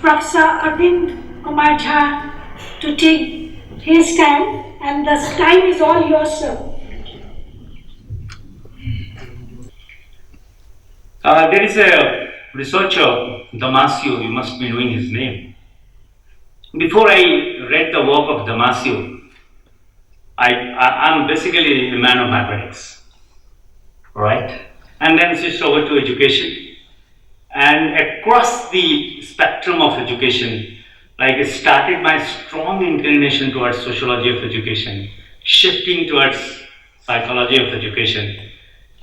Professor Arbind Kumar to take his time, and the time is all yours, sir. There is a researcher, Damasio, you must be knowing his name. Before I read the work of Damasio, I'm basically a man of mathematics, right? And then switched over to education. And across the spectrum of education, like it started my strong inclination towards sociology of education, shifting towards psychology of education.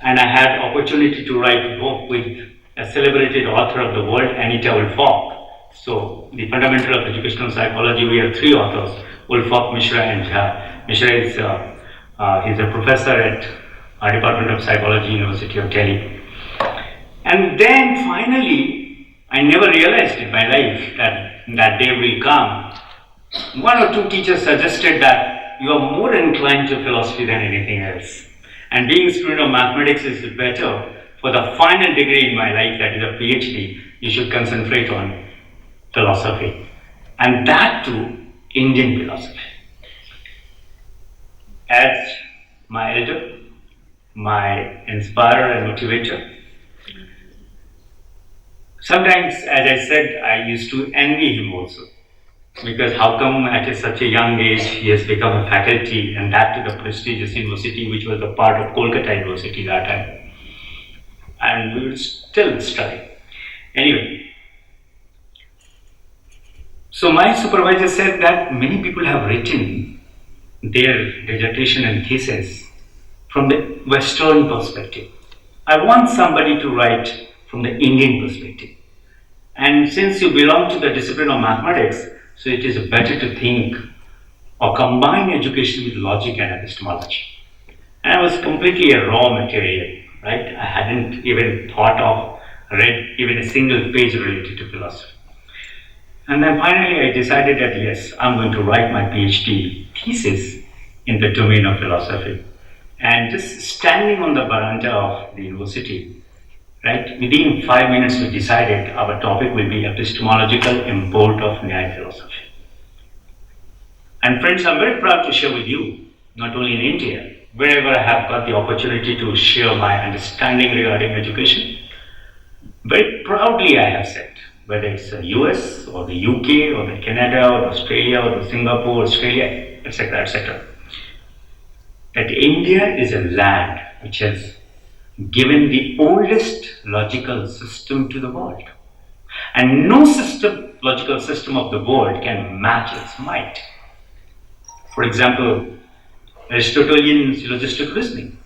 And I had opportunity to write a book with a celebrated author of the world, Anita Woolfolk. So the fundamental of educational psychology, we have three authors, Woolfolk, Mishra, and Jha. Mishra is he's a professor at our Department of Psychology, University of Delhi. And then finally, I never realized in my life that that day will come. One or two teachers suggested that you are more inclined to philosophy than anything else. And being a student of mathematics is better. For the final degree in my life, that is a PhD, you should concentrate on philosophy. And that too, Indian philosophy. As my elder, my inspirer and motivator, sometimes, as I said, I used to envy him also. Because how come at such a young age he has become a faculty, and that to the prestigious university which was a part of Kolkata University that time. And we will still study. Anyway, so my supervisor said that many people have written their dissertation and thesis from the Western perspective. I want somebody to write from the Indian perspective. And since you belong to the discipline of mathematics, so it is better to think or combine education with logic and epistemology. And I was completely a raw material, right? I hadn't even thought of, read even a single page related to philosophy. And then finally I decided that yes, I'm going to write my PhD thesis in the domain of philosophy. And just standing on the veranda of the university, right, within 5 minutes we decided our topic will be epistemological import of NERIE philosophy. And friends, I'm very proud to share with you, not only in India, wherever I have got the opportunity to share my understanding regarding education, very proudly I have said, whether it's the US or the UK or the Canada or Australia or the Singapore, Australia, etc., that India is a land which has given the oldest logical system to the world. And no logical system of the world can match its might. For example, Aristotelian syllogistic reasoning.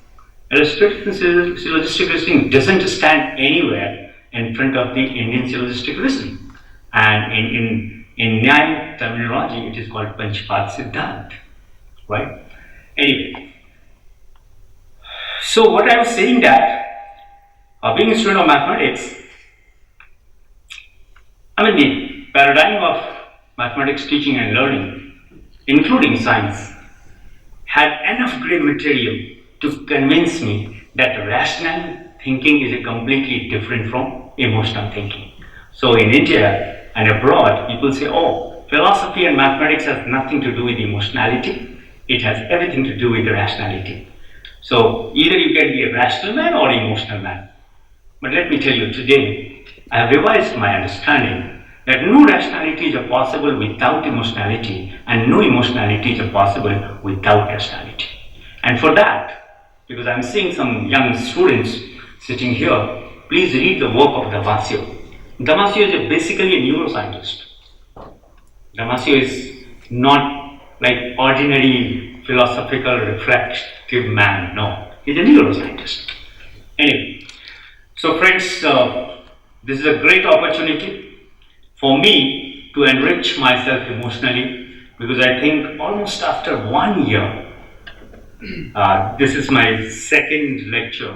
Aristotelian syllogistic reasoning doesn't stand anywhere in front of the Indian syllogistic reasoning. And in NERIE terminology, it is called Panchpat Siddhant, right? Anyway, so what I was saying that, being a student of mathematics, the paradigm of mathematics teaching and learning, including science, had enough great material to convince me that rational thinking is completely different from emotional thinking. So in India and abroad, people say, oh, philosophy and mathematics has nothing to do with emotionality, it has everything to do with rationality. So either you can be a rational man or an emotional man. But let me tell you, today I have revised my understanding that no rationality is possible without emotionality, and no emotionality is possible without rationality. And for that, because I'm seeing some young students sitting here, please read the work of Damasio. Damasio is basically a neuroscientist. Damasio is not like ordinary philosophical reflective man, no. He's a neuroscientist. Anyway, so friends, this is a great opportunity for me to enrich myself emotionally, because I think almost after 1 year, this is my second lecture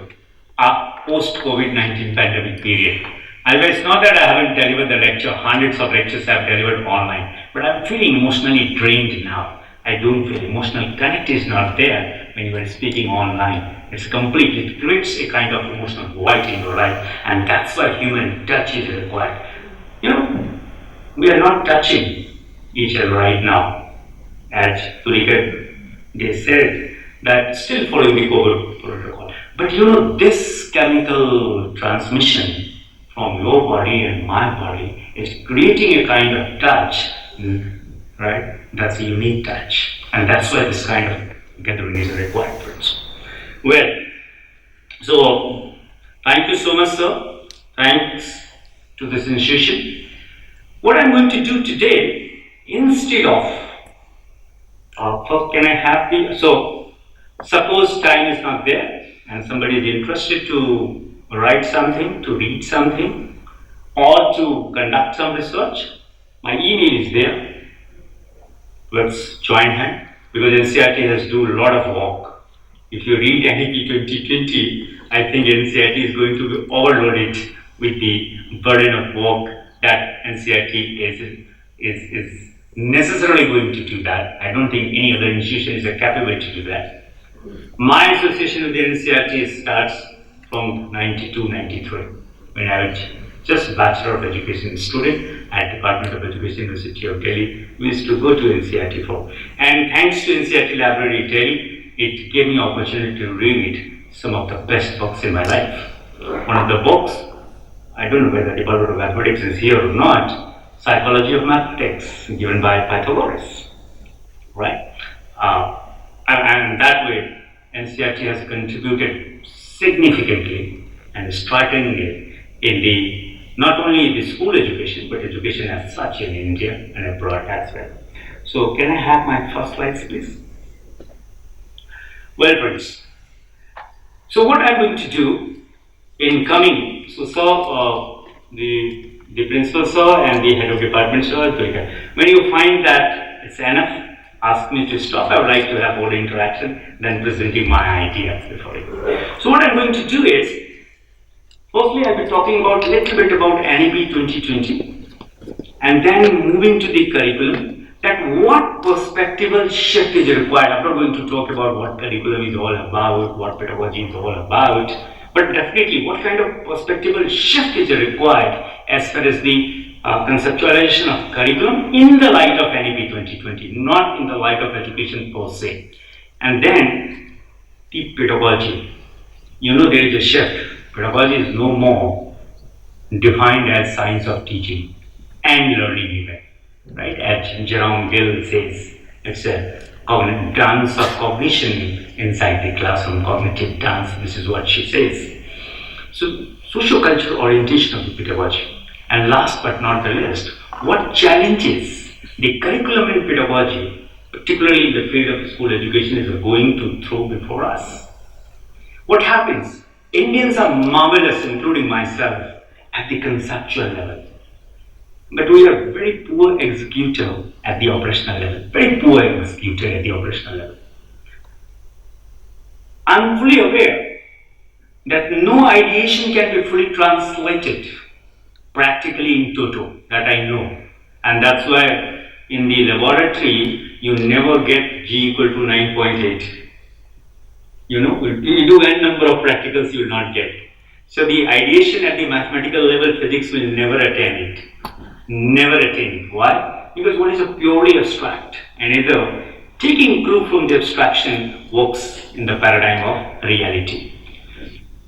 post-COVID-19 pandemic period. And it's not that I haven't delivered the lecture, hundreds of lectures I've delivered online, but I'm feeling emotionally drained now. I don't feel emotional connect is not there when you are speaking online. It's complete, it creates a kind of emotional void in your life, and that's why human touch is required. we are not touching each other right now. As Tulika, they said that still following the COVID protocol. But this chemical transmission from your body and my body is creating a kind of touch, right? That's a unique touch. And that's why this kind of gathering is required for us. Well, so thank you so much, sir. Thanks to this institution. What I'm going to do today, instead of, first can I have so suppose time is not there and somebody is interested to write something, to read something, or to conduct some research, my email is there. Let's join hands, because NCERT has to do a lot of work. If you read NEP 2020, I think NCERT is going to be overloaded with the burden of work that NCERT is necessarily going to do that. I don't think any other institution is capable to do that. My association with the NCERT starts from 92-93, when I was just Bachelor of Education student at Department of Education, University of Delhi. We used to go to NCERT for. And thanks to NCERT Library Delhi, it gave me opportunity to read some of the best books in my life. One of the books, I don't know whether the Department of Mathematics is here or not, Psychology of Mathematics, given by Pythagoras, right? And that way, NCERT has contributed significantly and strikingly in the not only the school education, but education as such in India and abroad as well. So, can I have my first slides, please? Well, friends, so what I'm going to do in coming, so sir, the principal sir and the head of department sir, when you find that it's enough, ask me to stop. I would like to have more interaction than presenting my ideas before you. So what I'm going to do is, firstly I'll be talking about a little bit about NEP 2020 and then moving to the curriculum, that what perspectival shift is required. I'm not going to talk about what curriculum is all about, what pedagogy is all about, but definitely what kind of perspectival shift is required as far as the conceptualization of curriculum in the light of NEP 2020, not in the light of education per se. And then the pedagogy. There is a shift. Pedagogy is no more defined as science of teaching and learning even, right? As Jerome Gill says, it's a dance of cognition inside the classroom, cognitive dance, this is what she says. So, socio-cultural orientation of the pedagogy. And last but not the least, what challenges the curriculum in pedagogy, particularly in the field of school education, is going to throw before us. What happens? Indians are marvelous, including myself, at the conceptual level. But we are very poor executor at the operational level. Very poor executor at the operational level. I'm fully aware that no ideation can be fully translated practically in toto, that I know. And that's why in the laboratory, you never get G equal to 9.8. You do n number of practicals, you will not get. So the ideation at the mathematical level, physics will never attain it. Never attain it. Why? Because one is a purely abstract, and either taking clue from the abstraction works in the paradigm of reality.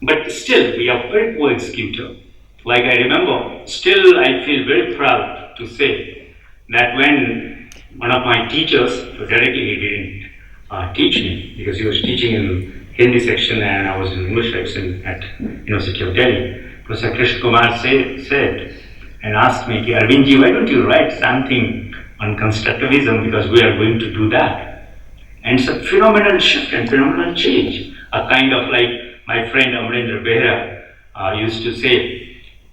But still, we are very poor executor. Like I remember, still I feel very proud to say that when one of my teachers, so directly he didn't teach me, because he was teaching in Hindi section and I was in English section at University of Delhi. Professor Krishna Kumar said and asked me, Arbind, why don't you write something on constructivism, because we are going to do that. And it's a phenomenal shift and phenomenal change. A kind of like my friend Amrendra Behra used to say,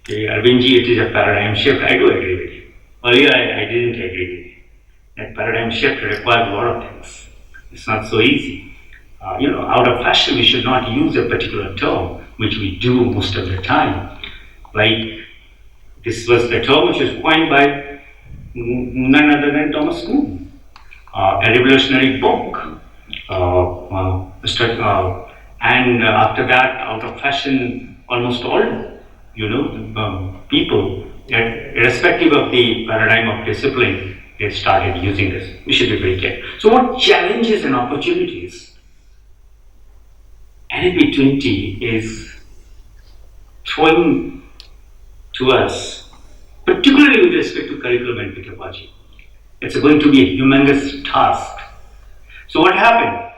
Arbind, it is a paradigm shift. I do agree with you. Earlier I didn't agree with you. That paradigm shift requires a lot of things. It's not so easy. Out of fashion, we should not use a particular term, which we do most of the time. Like, this was a term which was coined by none other than Thomas Kuhn. A revolutionary book. And after that, out of fashion, almost all, people irrespective of the paradigm of discipline, they started using this. We should be very careful. So what challenges and opportunities NEP 20 is throwing to us, particularly with respect to curriculum and pedagogy? It's going to be a humongous task. So what happened?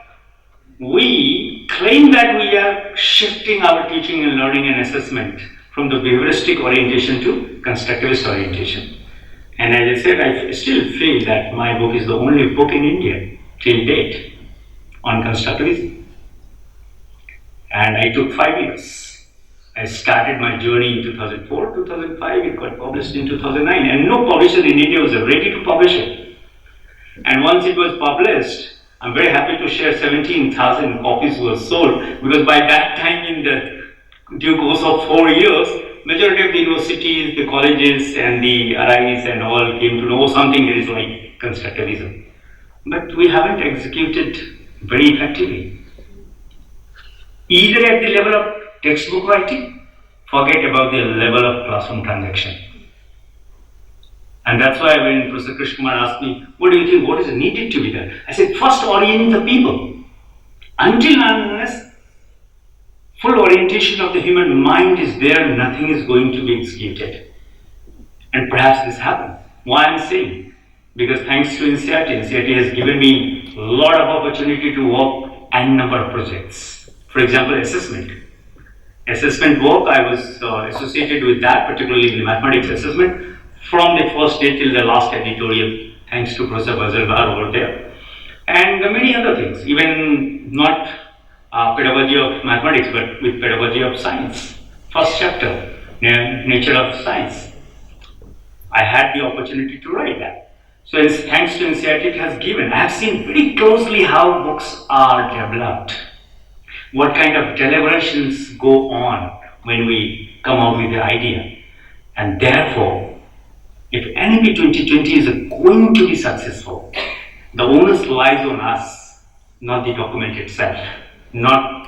We claim that we are shifting our teaching and learning and assessment from the behavioristic orientation to constructivist orientation. And as I said, I still feel that my book is the only book in India till date on constructivism. And I took 5 years. I started my journey in 2004, 2005, it got published in 2009, and no publisher in India was ready to publish it. And once it was published, I'm very happy to share 17,000 copies were sold, because by that time, in the due course of 4 years, majority of the universities, the colleges and the RIs and all came to know something that is like constructivism. But we haven't executed very effectively. Either at the level of textbook writing, forget about the level of classroom transaction. And that's why when Professor Krishna Kumar asked me, what do you think, what is needed to be done? I said, first orient the people. Until unless full orientation of the human mind is there, nothing is going to be executed. And perhaps this happens. Why I'm saying? Because thanks to NCERT has given me a lot of opportunity to work n number of projects. For example, assessment. Assessment work, I was associated with that, particularly in mathematics assessment, from the first day till the last editorial, thanks to Professor Bazalgar over there. And many other things, even not pedagogy of mathematics, but with pedagogy of science. First chapter, nature of science. I had the opportunity to write that. So thanks to NCERT, it has given. I have seen very closely how books are developed. What kind of deliberations go on when we come out with the idea. And therefore, if NEP 2020 is going to be successful, the onus lies on us, not the document itself, not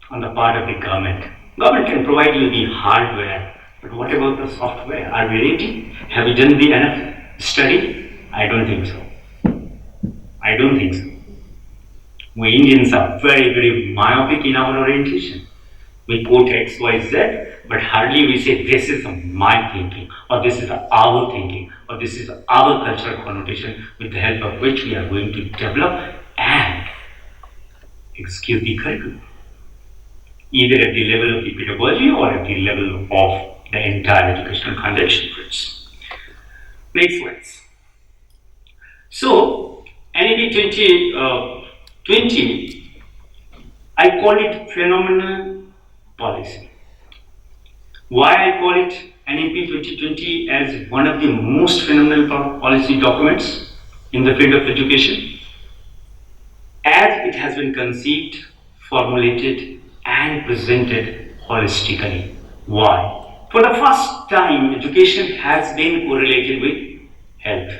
on the part of the government. Government can provide you the hardware, but what about the software? Are we ready? Have we done the enough study? I don't think so. I don't think so. We Indians are very, very myopic in our orientation. We quote X, Y, Z, but hardly we say this is my thinking, or this is our thinking, or this is our cultural connotation, with the help of which we are going to develop and execute the curriculum, either at the level of the pedagogy or at the level of the entire educational conduction. Next slides. So, NEP 2020, I call it phenomenal policy. Why I call it NEP 2020 as one of the most phenomenal policy documents in the field of education, as it has been conceived, formulated and presented holistically. Why? For the first time, education has been correlated with health.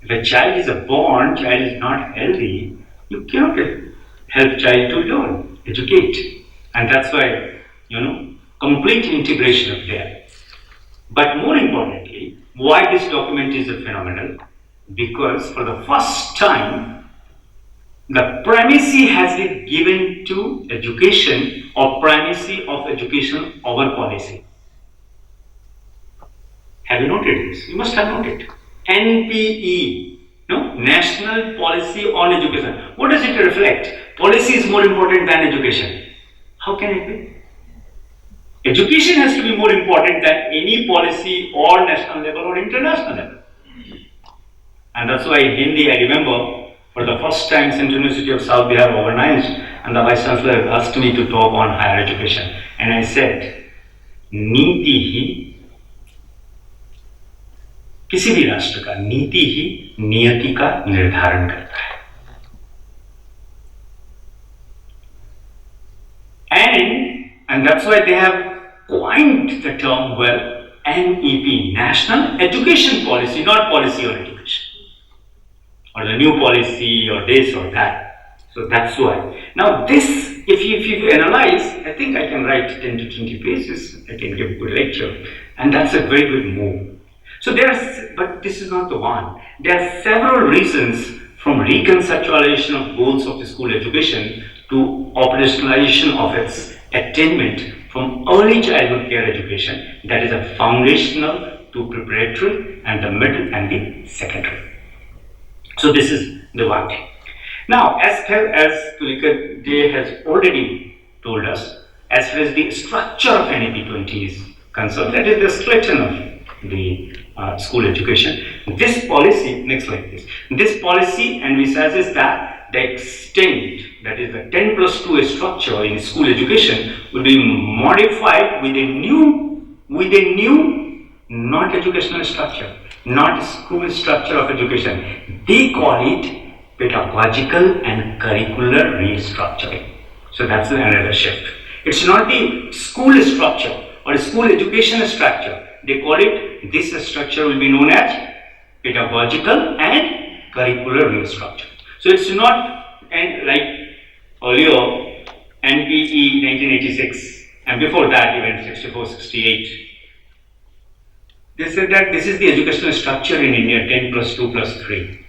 If a child is born, child is not healthy, you cannot help child to learn, educate. And that's why, complete integration of there. But more importantly, why this document is a phenomenal? Because for the first time, the primacy has been given to education, or primacy of education over policy. Have you noted this? You must have noted. NPE, National Policy on Education. What does it reflect? Policy is more important than education. How can it be? Education has to be more important than any policy or national level or international level. And that's why in Hindi, I remember, for the first time, Central University of South Bihar organized, and the Vice Chancellor asked me to talk on higher education. And I said, नीति ही किसी भी राष्ट्र का नीति ही नियति का निर्धारण करता है. And that's why they have coined the term, NEP, National Education Policy, not policy on education, or the new policy, or this or that. So So that's why. Now this, if you analyze, I think I can write 10 to 20 pages, I can give a good lecture, and that's a very good move. So but this is not the one. There are several reasons, from reconceptualization of goals of the school education to operationalization of its attainment from early childhood care education, that is a foundational to preparatory and the middle and the secondary. So this is the one thing. Now, as Tulika Day has already told us, as far as the structure of NEP 20 is concerned, that is the skeleton of the school education. This policy, next slide please. This policy envisages that the extent, that is the 10+2 structure in school education, will be modified with a new not-educational structure, not school structure of education. They call it pedagogical and curricular restructuring. So that's another shift. It's not the school structure or school education structure. They call it, this structure will be known as pedagogical and curricular restructure. So it's not like earlier NPE 1986 and before that even 64, 68. They said that this is the educational structure in India, 10+2+3.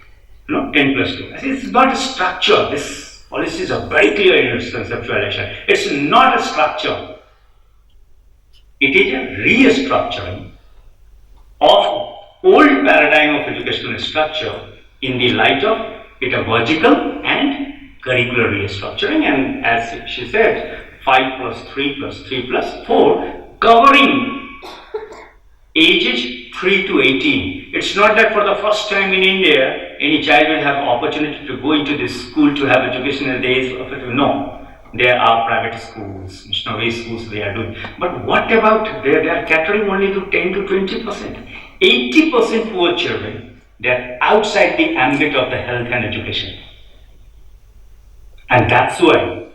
No, 10+2. I say it's not a structure. This policies are very clear in its conceptualization. It's not a structure. It is a restructuring of old paradigm of educational structure in the light of pedagogical and curricular restructuring, and as she said, 5+3+3+4, covering ages 3 to 18. It's not that for the first time in India, any child will have opportunity to go into this school to have educational days. No, there are private schools, missionary schools they are doing. But what about, they are catering only to 10 to 20%. 80% poor children, they are outside the ambit of the health and education. And that's why,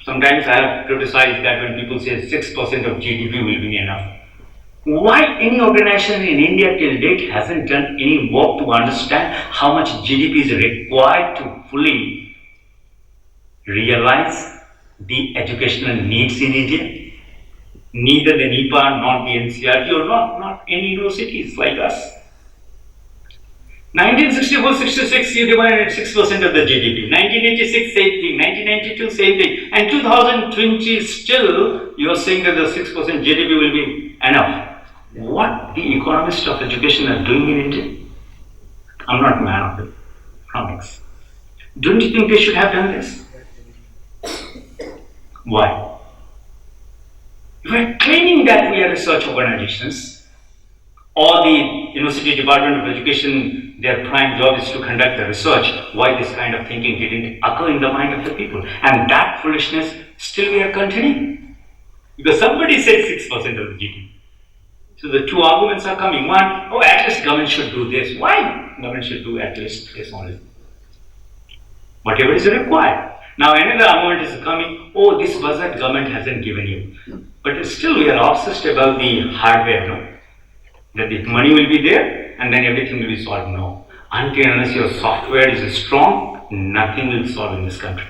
sometimes I have criticized that when people say 6% of GDP will be enough. Why any organization in India till date hasn't done any work to understand how much GDP is required to fully realize the educational needs in India? Neither the NEPA nor the NCERT or not any universities like us. 1964-66 you divided 6% of the GDP. 1986 same thing. 1992 same thing. And 2020 still you are saying that the 6% GDP will be enough. What the economists of education are doing in India? I'm not a man of economics. Don't you think they should have done this? Why? We are claiming that we are research organizations, or the University Department of Education, their prime job is to conduct the research. Why this kind of thinking didn't occur in the mind of the people? And that foolishness still we are continuing. Because somebody said 6% of the GDP. So the two arguments are coming. One, at least government should do this. Why government should do at least this only? Whatever is required. Now another argument is coming, this budget government hasn't given you. But still we are obsessed about the hardware, no? That the money will be there and then everything will be solved. No. Until unless your software is strong, nothing will solve in this country.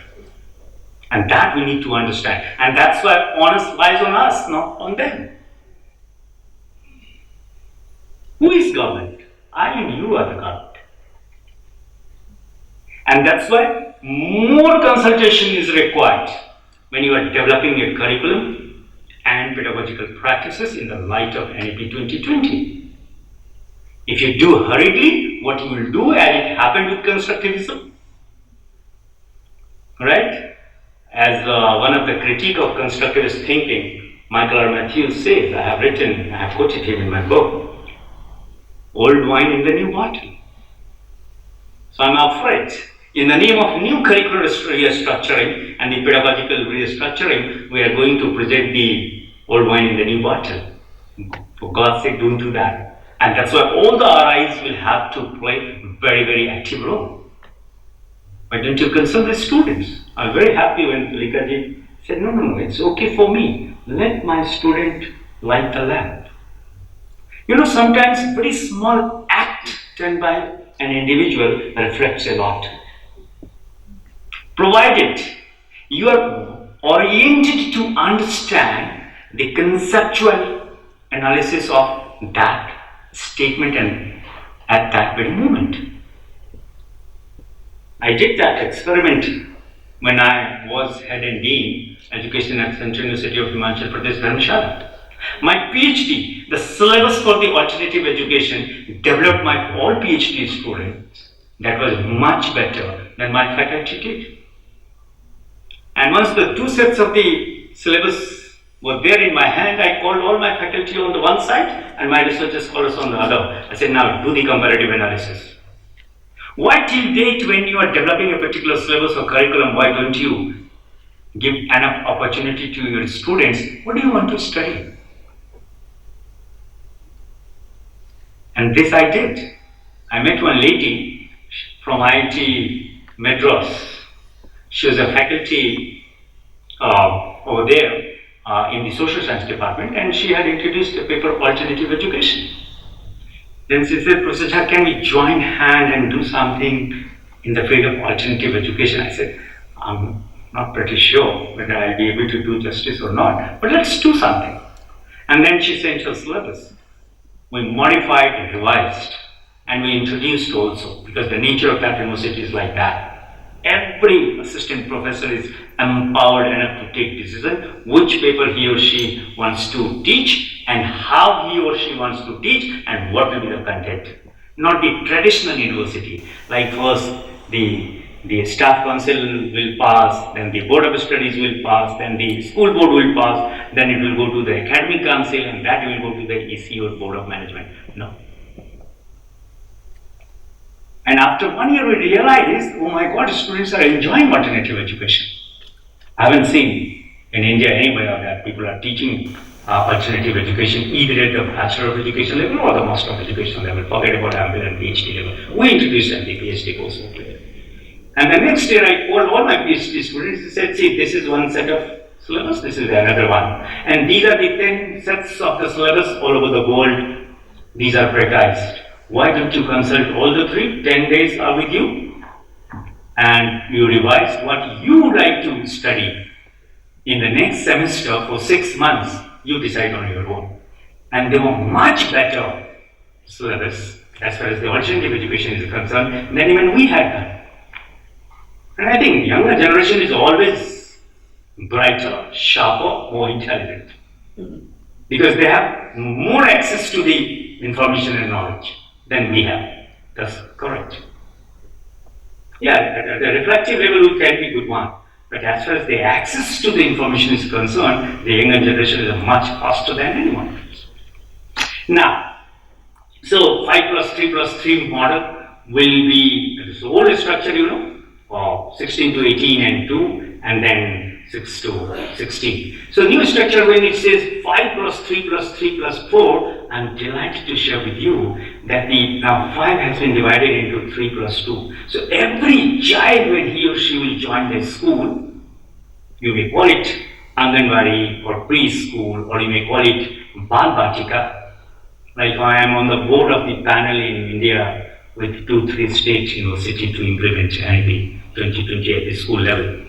And that we need to understand. And that's why onus lies on us, not on them. Who is government? I and you are the government. And that's why more consultation is required when you are developing a curriculum and pedagogical practices in the light of NEP 2020. If you do hurriedly, what you will do, as it happened with constructivism, right? As one of the critique of constructivist thinking, Michael R. Matthews says, I have quoted him in my book, old wine in the new bottle. So I'm afraid, in the name of new curricular restructuring and the pedagogical restructuring, we are going to present the old wine in the new bottle. For God's sake, don't do that. And that's why all the RIs will have to play a very, very active role. Why don't you consult the students? I'm very happy when Likaji said, no, it's okay for me. Let my student light the lamp. Sometimes a very small act done by an individual reflects a lot. provided you are oriented to understand the conceptual analysis of that statement and at that very moment. I did that experiment when I was head and dean education at Central University of Himachal Pradesh, Dharamshala. My PhD, the syllabus for the alternative education, developed my all PhD students. That was much better than my faculty did. And once the two sets of the syllabus were there in my hand, I called all my faculty on the one side and my research scholars on the other. I said, now do the comparative analysis. Why till date, when you are developing a particular syllabus or curriculum, why don't you give enough opportunity to your students? What do you want to study? And this I did. I met one lady from IIT Madras. She was a faculty over there in the social science department, and she had introduced a paper, Alternative Education. Then she said, Professor Jha, can we join hand and do something in the field of alternative education? I said, I'm not pretty sure whether I'll be able to do justice or not, but let's do something. And then she sent her syllabus. We modified and revised, and we introduced also, because the nature of that university is like that. Every assistant professor is empowered enough to take decision which paper he or she wants to teach and how he or she wants to teach and what will be the content. Not the traditional university, like first the staff council will pass, then the board of studies will pass, then the school board will pass, then it will go to the academic council, and that will go to the EC or board of management. No. And after 1 year we realized, oh my God, students are enjoying alternative education. I haven't seen in India anywhere that people are teaching alternative education either at the Bachelor of Education level or the Master of Education level. Forget about MPhil and PhD level. We introduced MD, PhD course over there. And the next year I called all my PhD students and said, see, this is one set of syllabus, this is another one. And these are the 10 sets of the syllabus all over the world. These are prioritized. Why don't you consult all the three? 10 days are with you. And you revise what you would like to study in the next semester for 6 months. You decide on your own. And they were much better syllabus as far as the alternative education is concerned than even we had done. And I think younger generation is always brighter, sharper, more intelligent. Because they have more access to the information and knowledge than we have. That's correct. Yeah, at the reflective level we can be good one. But as far as the access to the information is concerned, the younger generation is much faster than anyone else. Now, so 5 plus 3 plus 3 model will be this whole structure, you know, of 16 to 18 and 2, and then 6 to 16. So new structure, when it says 5 plus 3 plus 3 plus 4, I'm delighted to share with you that now 5 has been divided into 3 plus 2. So every child, when he or she will join the school, you may call it Anganwadi or preschool, or you may call it Bal Batika. Like I am on the board of the panel in India with 2-3 state universities to implement NEP 2020 at the school level.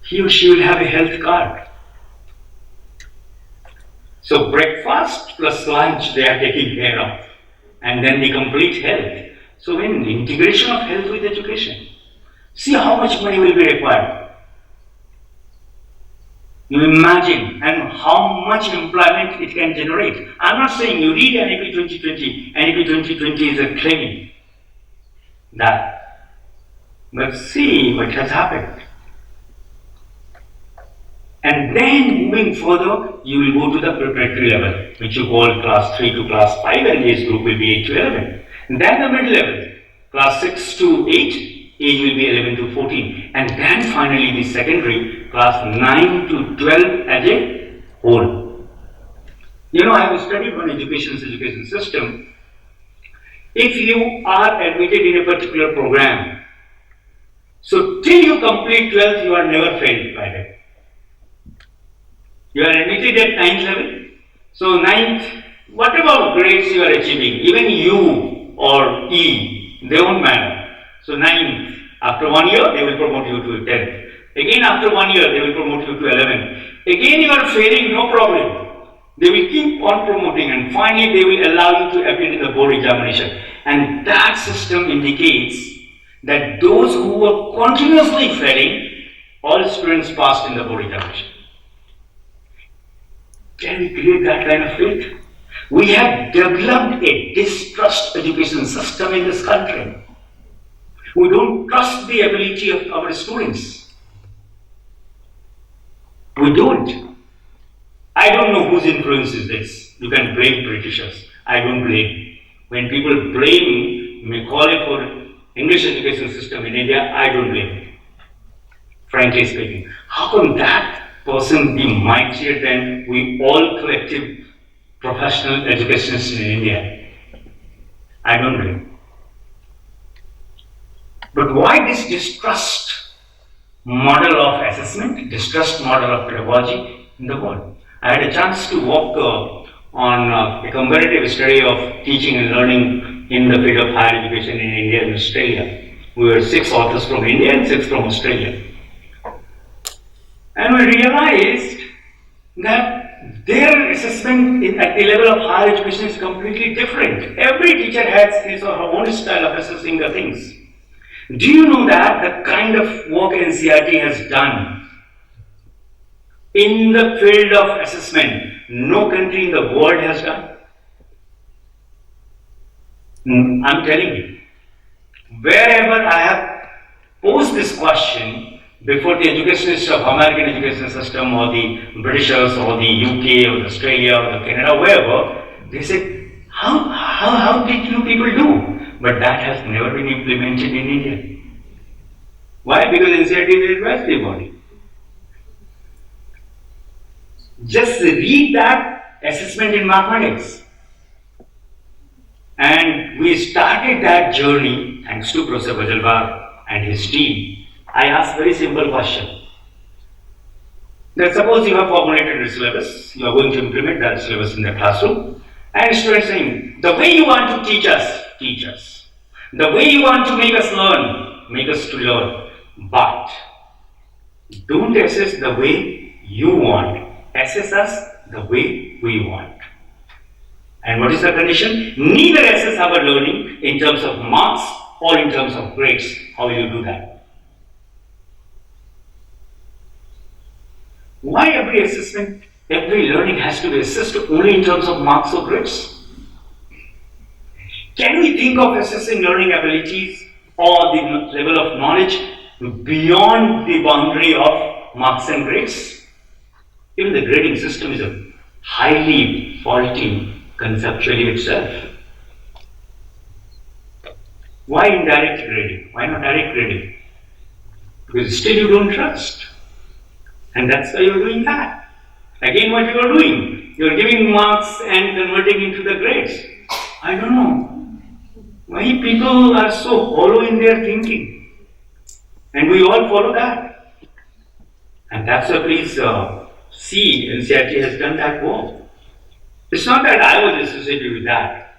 He or she will have a health card. So breakfast plus lunch they are taking care of, and then the complete health. So when integration of health with education, see how much money will be required. You imagine and how much employment it can generate. I'm not saying you read NEP 2020. NEP 2020 is a claim that, but see what has happened. And then moving further, you will go to the preparatory level, which you call class 3 to class 5, and age group will be 8 to 11. And then the middle level, class 6 to 8, age will be 11 to 14. And then finally the secondary, class 9 to 12 as a whole. You know, I have studied one education system. If you are admitted in a particular program, so till you complete 12th, you are never failed by that. You are admitted at 9th level. So 9th, whatever grades you are achieving, even U or E, they won't matter. So 9th, After 1 year, they will promote you to 10th. Again, after 1 year, they will promote you to 11th. Again, you are failing, no problem. They will keep on promoting, and finally they will allow you to appear in the board examination. And that system indicates that those who were continuously failing, all students passed in the board examination. Can we create that kind of faith? We have developed a distrust education system in this country. We don't trust the ability of our students. We don't. I don't know whose influence is this. You can blame Britishers. I don't blame. When people blame me, call it for English education system in India, I don't blame. Frankly speaking. How can that person be mightier than we all collective professional educationists in India? I don't blame. But why this distrust model of assessment, distrust model of pedagogy in the world? I had a chance to walk on a comparative study of teaching and learning in the field of higher education in India and Australia. We were 6 authors from India and 6 from Australia. And we realized that their assessment at the level of higher education is completely different. Every teacher has his or her own style of assessing the things. Do you know that the kind of work NCERT has done in the field of assessment, no country in the world has done? I'm telling you, wherever I have posed this question before the educationists of American education system or the Britishers or the UK or Australia or the Canada, wherever, they said, how did you people do? But that has never been implemented in India. Why? Because NCERT is an advisory body. Just read that assessment in mathematics. And we started that journey thanks to Professor Bajalwar and his team. I asked a very simple question. That suppose you have formulated a syllabus, you are going to implement that syllabus in the classroom, and students saying, the way you want to teach us, teach us. The way you want to make us learn, make us to learn. But don't assess the way you want. Assess us the way we want. And what is the condition? Neither assess our learning in terms of marks or in terms of grades. How will you do that? Why every assessment, every learning has to be assessed only in terms of marks or grades? Can we think of assessing learning abilities or the level of knowledge beyond the boundary of marks and grades? Even the grading system is a highly faulty conceptually itself. Why indirect grading? Why not direct grading? Because still you don't trust. And that's why you're doing that. Again, what you are doing? You're giving marks and converting into the grades. I don't know why people are so hollow in their thinking. And we all follow that. And that's why please see, NCERT has done that work. It's not that I was associated with that.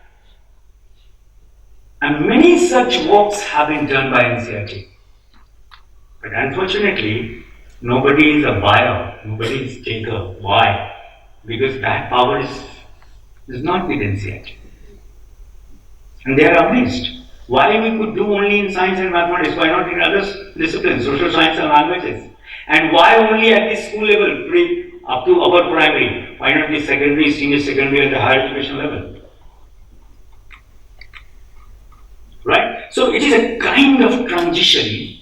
And many such works have been done by NCERT. But unfortunately, nobody is a buyer, nobody is a taker. Why? Because that power is not with NCERT. And they are amazed. Why we could do only in science and mathematics? Why not in other disciplines, social science and languages? And why only at the school level, up to upper primary? Why not the secondary, senior secondary and the higher education level? Right? So it is a kind of transition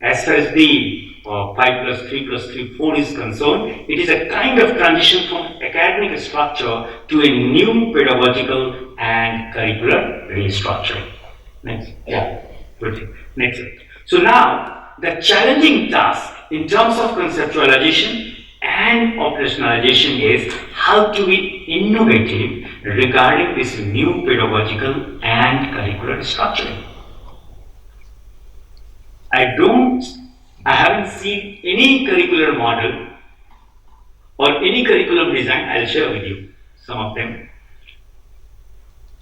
as far as the 5 plus 3 plus 3, 4 is concerned. It is a kind of transition from academic structure to a new pedagogical and curricular restructuring. Next. Yeah. Good. Next. So now, the challenging task in terms of conceptualization and operationalization is how to be innovative regarding this new pedagogical and curricular structuring. I haven't seen any curricular model or any curriculum design, I'll share with you some of them,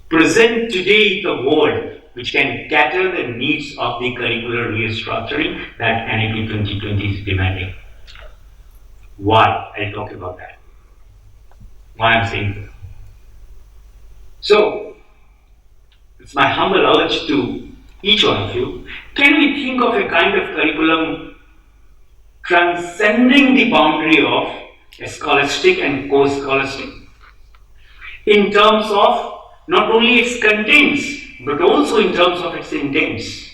present today in the world which can cater the needs of the curricular restructuring that NEP 2020 is demanding. Why? I'll talk about that. Why I'm saying this. So, it's my humble urge to each one of you, can we think of a kind of curriculum transcending the boundary of a scholastic and co-scholastic in terms of not only its contents, but also in terms of its intents?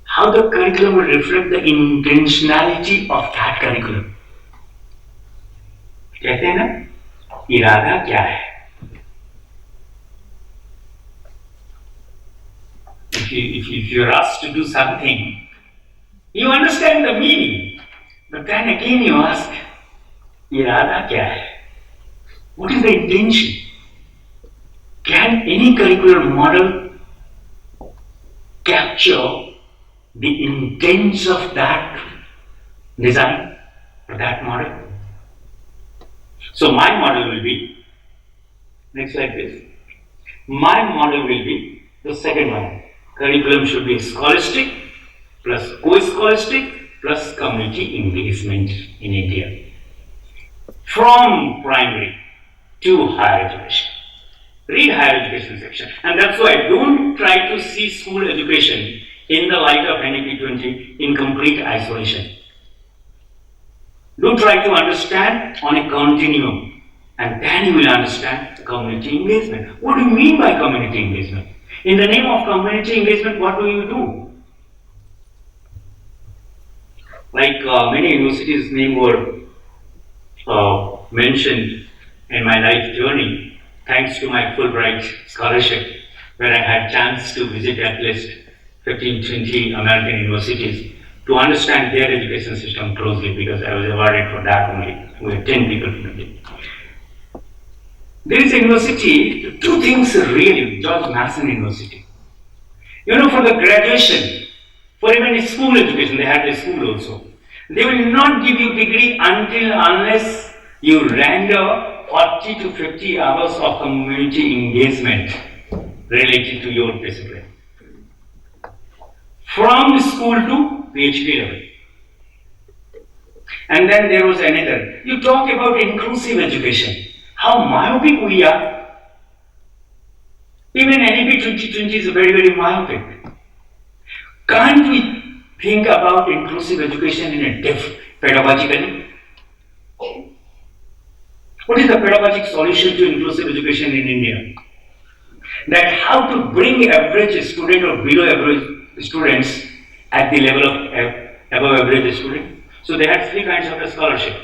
How the curriculum will reflect the intentionality of that curriculum. कहते हैं ना, इरादा क्या है? If you're asked to do something, you understand the meaning, but then again you ask, irada kya hai? What is the intention? Can any curricular model capture the intents of that design or that model? So my model will be, next slide please. My model will be the second one. Curriculum should be scholastic plus co-scholastic plus community engagement in India. From primary to higher education. Read higher education section. And that's why don't try to see school education in the light of NEP 20 in complete isolation. Don't try to understand on a continuum, and then you will understand community engagement. What do you mean by community engagement? In the name of community engagement, what do you do? Like many universities' names were mentioned in my life journey, thanks to my Fulbright scholarship, where I had chance to visit at least 15, 20 American universities to understand their education system closely, because I was awarded for that only. We had 10 people from India. There is a university, two things really, George Mason University. You know, for the graduation, for even school education, they had a school also. They will not give you degree unless you render 40 to 50 hours of community engagement related to your discipline. From school to PhD level. And then there was another. You talk about inclusive education. How myopic we are. Even NEP 2020 is very, very myopic. Can't we think about inclusive education in a pedagogically? What is the pedagogic solution to inclusive education in India? That how to bring average student or below average students at the level of above average student. So they had three kinds of a scholarship.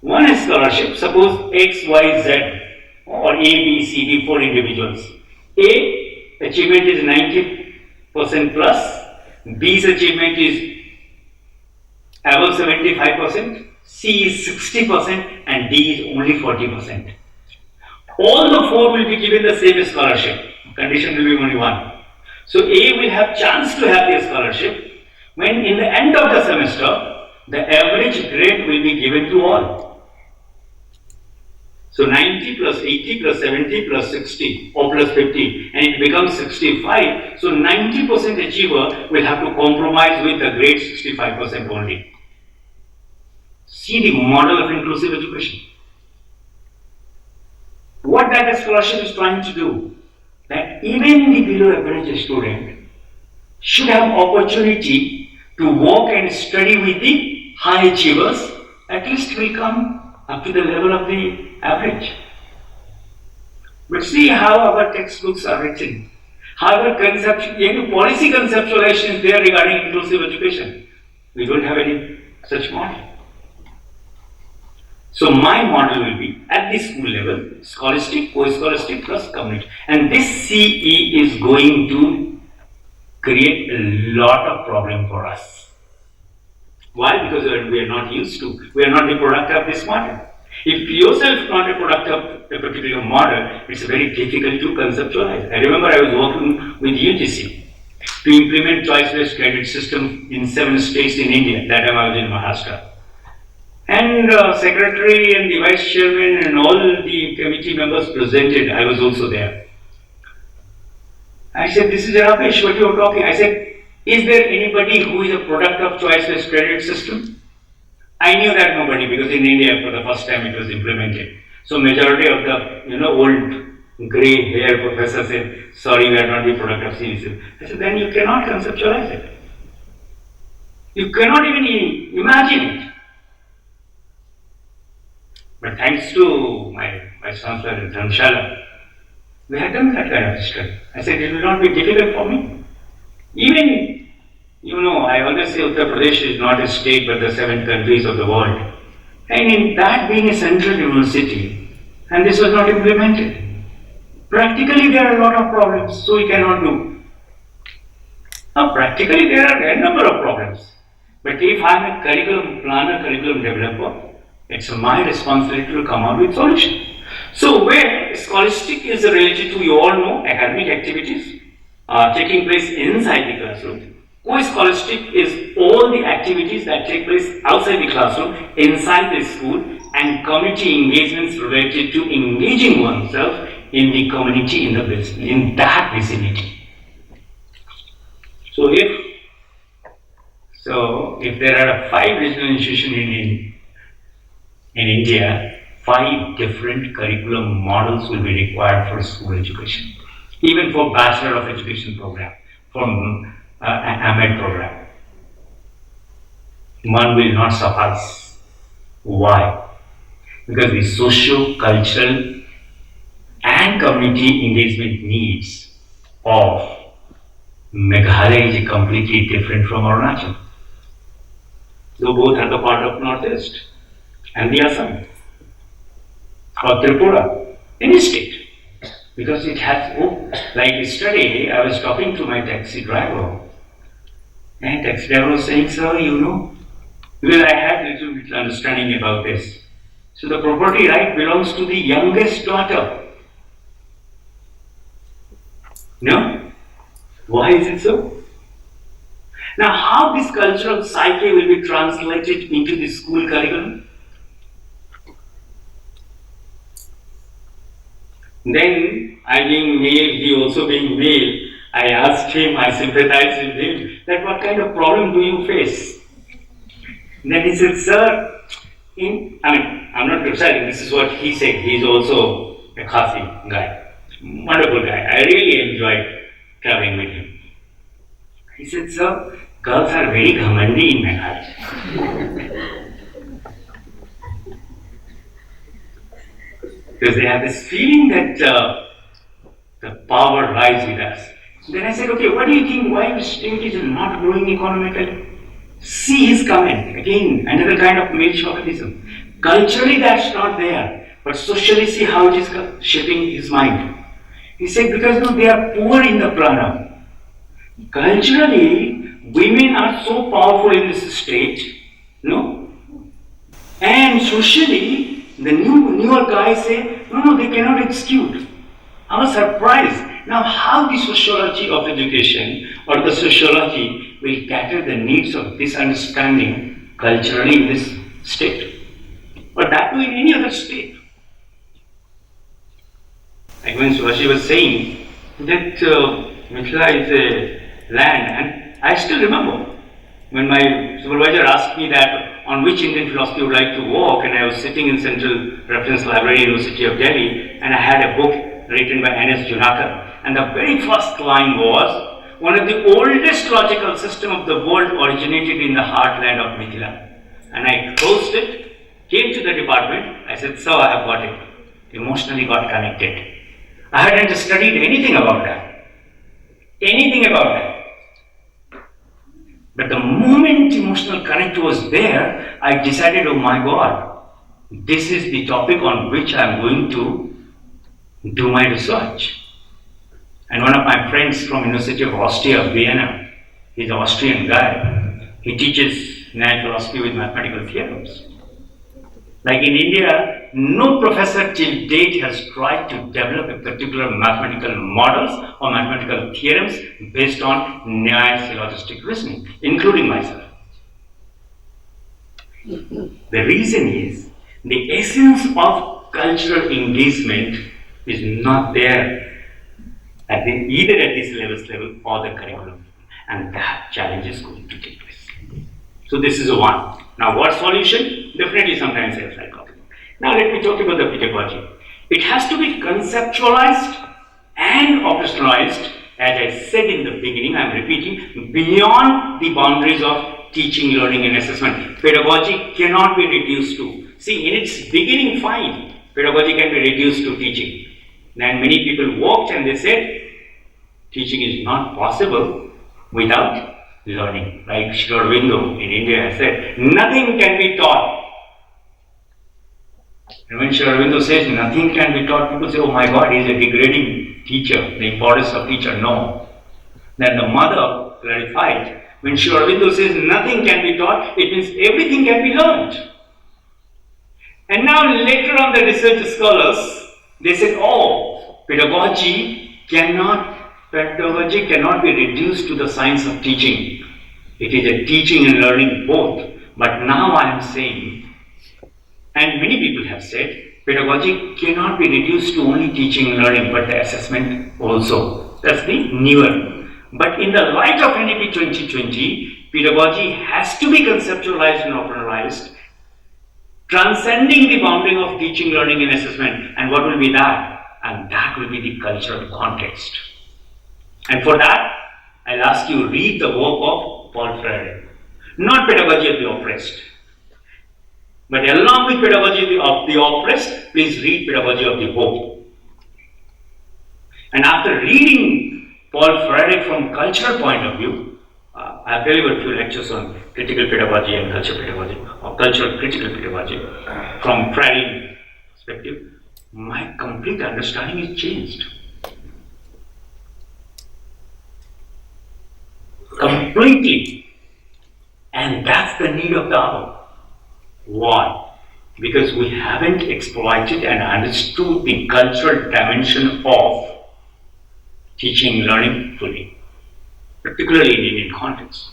One is scholarship, suppose X, Y, Z or A, B, C, D, four individuals. A achievement is 90% plus, B's achievement is above 75%, C is 60% and D is only 40%. All the four will be given the same scholarship. Condition will be only one. So A will have chance to have the scholarship when in the end of the semester, the average grade will be given to all. So 90 plus 80 plus 70 plus 60 or plus 50 and it becomes 65. So 90% achiever will have to compromise with the grade 65% only. See the model of inclusive education. What that scholarship is trying to do, that even the below average student should have opportunity to work and study with the high achievers, at least will come up to the level of the average. But see how our textbooks are written, how our policy conceptualization is there regarding inclusive education. We don't have any such model. So my model will be at the school level, scholastic, co-scholastic plus community. And this CE is going to create a lot of problem for us. Why? Because we are not used to, we are not the product of this model. If yourself not a product of a particular model, it's very difficult to conceptualize. I remember I was working with UGC to implement choice-based credit system in 7 states in India. That time I was in Maharashtra. And secretary and the vice chairman and all the committee members presented, I was also there. I said, this is rubbish, what you are talking. I said, is there anybody who is a product of choice-based credit system? I knew that nobody, because in India for the first time it was implemented. So majority of the old grey hair professors said, sorry, we are not the product of CBC. I said, then you cannot conceptualize it. You cannot even imagine it. But thanks to my chancellor in Dharamshala, we had done that kind of study. I said, it will not be difficult for me. Even, I always say Uttar Pradesh is not a state but the 7 countries of the world. And in that being a central university, and this was not implemented. Practically there are a lot of problems, so we cannot do. Now practically there are a number of problems. But if I am a curriculum planner, curriculum developer, it's my responsibility to come up with solutions. So where scholastic is related to, you all know, academic activities taking place inside the classroom. Co-scholastic is all the activities that take place outside the classroom, inside the school, and community engagements related to engaging oneself in the community, in that vicinity. So if there are 5 regional institutions in India, 5 different curriculum models will be required for school education, even for Bachelor of Education program, for AMED program. One will not suffice. Why? Because the socio-cultural and community engagement needs of Meghalaya is completely different from Arunachal. So both are the part of Northeast and the Assam or Tripura, any state. Because it has, like yesterday I was talking to my taxi driver, and taxi driver was saying, sir, because I had a little bit understanding about this. So the property right belongs to the youngest daughter. No? Why is it so? Now how this cultural psyche will be translated into the school curriculum? Then, I being male, he also being male, I asked him, I sympathized with him, that what kind of problem do you face? Then he said, sir, I'm not criticizing, this is what he said, he is also a Khasi guy, wonderful guy, I really enjoyed traveling with him. He said, sir, girls are very ghamandi in Meghalaya. Because they have this feeling that the power lies with us. Then I said, okay, what do you think, why the state is not growing economically? See his comment, again, another kind of male chauvinism. Culturally that's not there, but socially see how it is shaping his mind. He said, because they are poor in the prana. Culturally, women are so powerful in this state, and socially, the newer guys say, no, they cannot execute. I was surprised. Now, how the sociology of education or the sociology will cater the needs of this understanding culturally in this state, or that too in any other state? Like when Surashi was saying that Mithila is a land, and I still remember when my supervisor asked me that on which Indian philosophy I would like to work, and I was sitting in Central Reference Library, University of Delhi, and I had a book written by N.S. Junakar, and the very first line was, one of the oldest logical system of the world originated in the heartland of Mithila. And I closed it, came to the department, I said, sir, I have got it. Emotionally got connected. I hadn't studied anything about that. But the moment emotional connect was there, I decided, oh my God, this is the topic on which I am going to do my research. And one of my friends from University of Austria, Vienna, he's an Austrian guy, he teaches natural philosophy with mathematical theorems. Like in India, no professor till date has tried to develop a particular mathematical models or mathematical theorems based on Nyaya-syllogistic reasoning, including myself. The reason is, the essence of cultural engagement is not there either at this syllabus level or the curriculum. And that challenge is going to take place. So this is one. Now what solution? Definitely sometimes self-help. Now let me talk about the pedagogy. It has to be conceptualized and operationalized, as I said in the beginning, I am repeating, beyond the boundaries of teaching, learning and assessment. Pedagogy cannot be reduced to, see, in its beginning, fine, pedagogy can be reduced to teaching. Then many people walked and they said, teaching is not possible without learning. Like Sri Aurobindo in India has said, nothing can be taught. And when Sri Aurobindo says nothing can be taught, people say, oh my God, he is a degrading teacher, the importance of teacher. No. Then the mother clarified, when Sri Aurobindo says nothing can be taught, it means everything can be learned. And now later on the research scholars, they said, oh, pedagogy cannot be reduced to the science of teaching. It is a teaching and learning both. But now I am saying, and many people have said, pedagogy cannot be reduced to only teaching and learning, but the assessment also. That's the newer. But in the light of NEP 2020, pedagogy has to be conceptualized and operationalized, transcending the boundary of teaching, learning and assessment. And what will be that? And that will be the cultural context. And for that, I'll ask you to read the work of Paul Freire. Not Pedagogy of the Oppressed. But along with Pedagogy of the Oppressed, please read Pedagogy of the Hope. And after reading Paul Freire from cultural point of view, I've delivered a few lectures on critical pedagogy and cultural pedagogy, or cultural critical pedagogy, from Freire perspective. My complete understanding is changed. Completely. And that's the need of the hour. Why? Because we haven't exploited and understood the cultural dimension of teaching and learning fully, particularly in Indian context.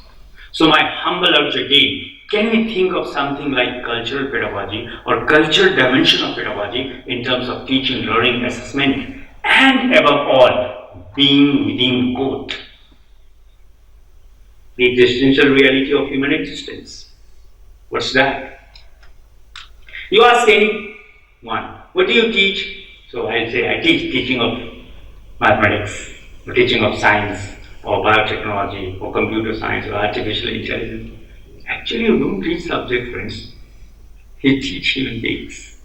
So my humble urge again, can we think of something like cultural pedagogy or cultural dimension of pedagogy in terms of teaching, learning, assessment, and above all, being within quote, the existential reality of human existence. What's that? You ask anyone, what do you teach? So I'll say, I teach teaching of mathematics, or teaching of science, or biotechnology, or computer science, or artificial intelligence. Actually, you don't teach subject, friends. You teach human beings.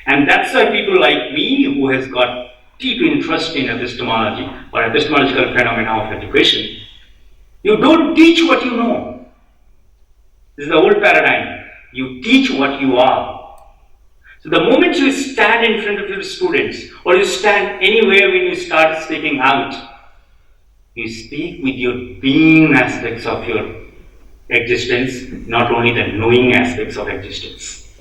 And that's why people like me, who has got deep interest in epistemology or epistemological phenomena of education, you don't teach what you know. This is the old paradigm. You teach what you are. So the moment you stand in front of your students, or you stand anywhere when you start speaking out, you speak with your being aspects of your existence, not only the knowing aspects of existence.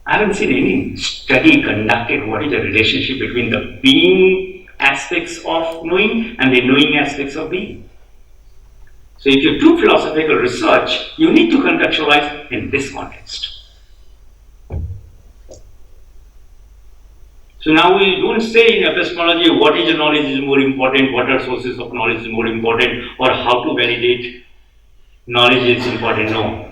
I haven't seen any study conducted what is the relationship between the being aspects of knowing and the knowing aspects of being. So if you do philosophical research, you need to contextualize in this context. So now we don't say in epistemology what is knowledge is more important, what are sources of knowledge is more important, or how to validate knowledge is important. No.